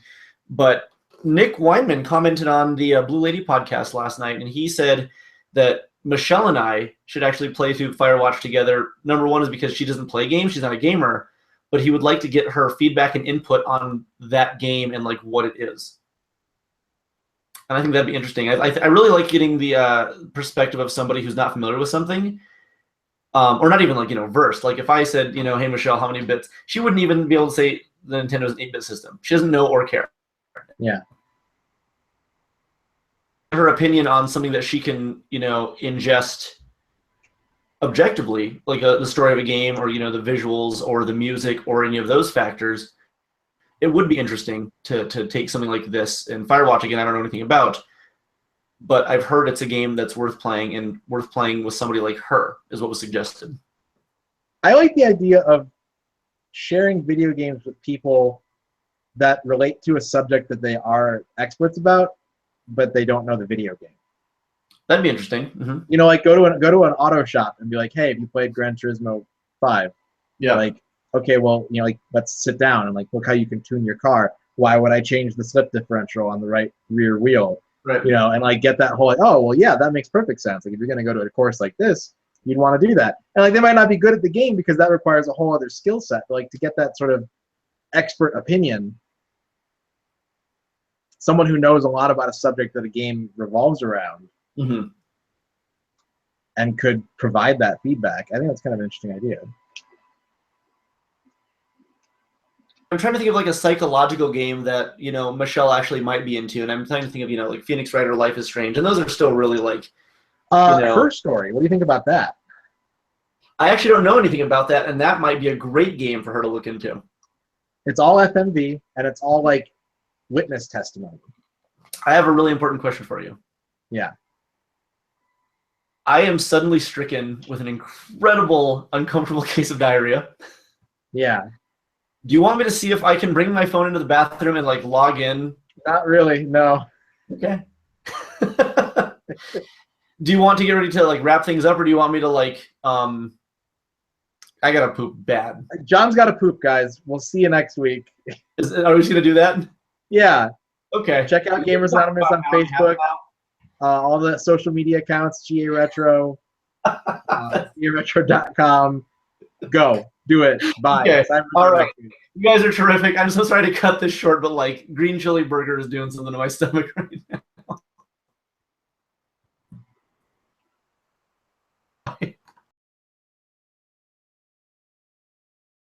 But Nick Weinman commented on the Blue Lady podcast last night, and he said that Michelle and I should actually play through Firewatch together. Number one is because she doesn't play games; she's not a gamer, but he would like to get her feedback and input on that game and like what it is. And I think that'd be interesting. I really like getting the perspective of somebody who's not familiar with something, or not even like versed. Like if I said, hey Michelle, how many bits? She wouldn't even be able to say the Nintendo's an 8-bit system. She doesn't know or care. Yeah. Her opinion on something that she can, ingest objectively, like the story of a game, or the visuals, or the music, or any of those factors. It would be interesting to take something like this. And Firewatch, again, I don't know anything about, but I've heard it's a game that's worth playing, and worth playing with somebody like her, is what was suggested. I like the idea of sharing video games with people that relate to a subject that they are experts about, but they don't know the video game. That'd be interesting. Mm-hmm. Like go to an auto shop and be like, hey, have you played Gran Turismo 5? Yeah. Like, okay, well, like, let's sit down and like look how you can tune your car. Why would I change the slip differential on the right rear wheel? Right. And like get that whole like, oh, well, yeah, that makes perfect sense. Like if you're gonna go to a course like this, you'd want to do that. And like they might not be good at the game because that requires a whole other skill set. But, like to get that sort of expert opinion, someone who knows a lot about a subject that a game revolves around, mm-hmm. and could provide that feedback. I think that's kind of an interesting idea. I'm trying to think of like a psychological game that Michelle actually might be into, and I'm trying to think of like Phoenix Wright or Life is Strange, and those are still really like Her Story. What do you think about that? I actually don't know anything about that, and that might be a great game for her to look into. It's all FMV, and it's all like witness testimony. I have a really important question for you. Yeah. I am suddenly stricken with an incredible, uncomfortable case of diarrhea. Yeah. Do you want me to see if I can bring my phone into the bathroom and like log in? Not really, no. Okay. Do you want to get ready to like wrap things up, or do you want me to like I gotta poop bad. John's gotta poop, guys. We'll see you next week. Are we just gonna do that? Yeah. Okay. Check out Gamers Anonymous on Facebook. All the social media accounts, GA Retro, GARetro.com. Go. Do it. Bye. Okay. All right. You guys are terrific. I'm so sorry to cut this short, but like green chili burger is doing something to my stomach right now.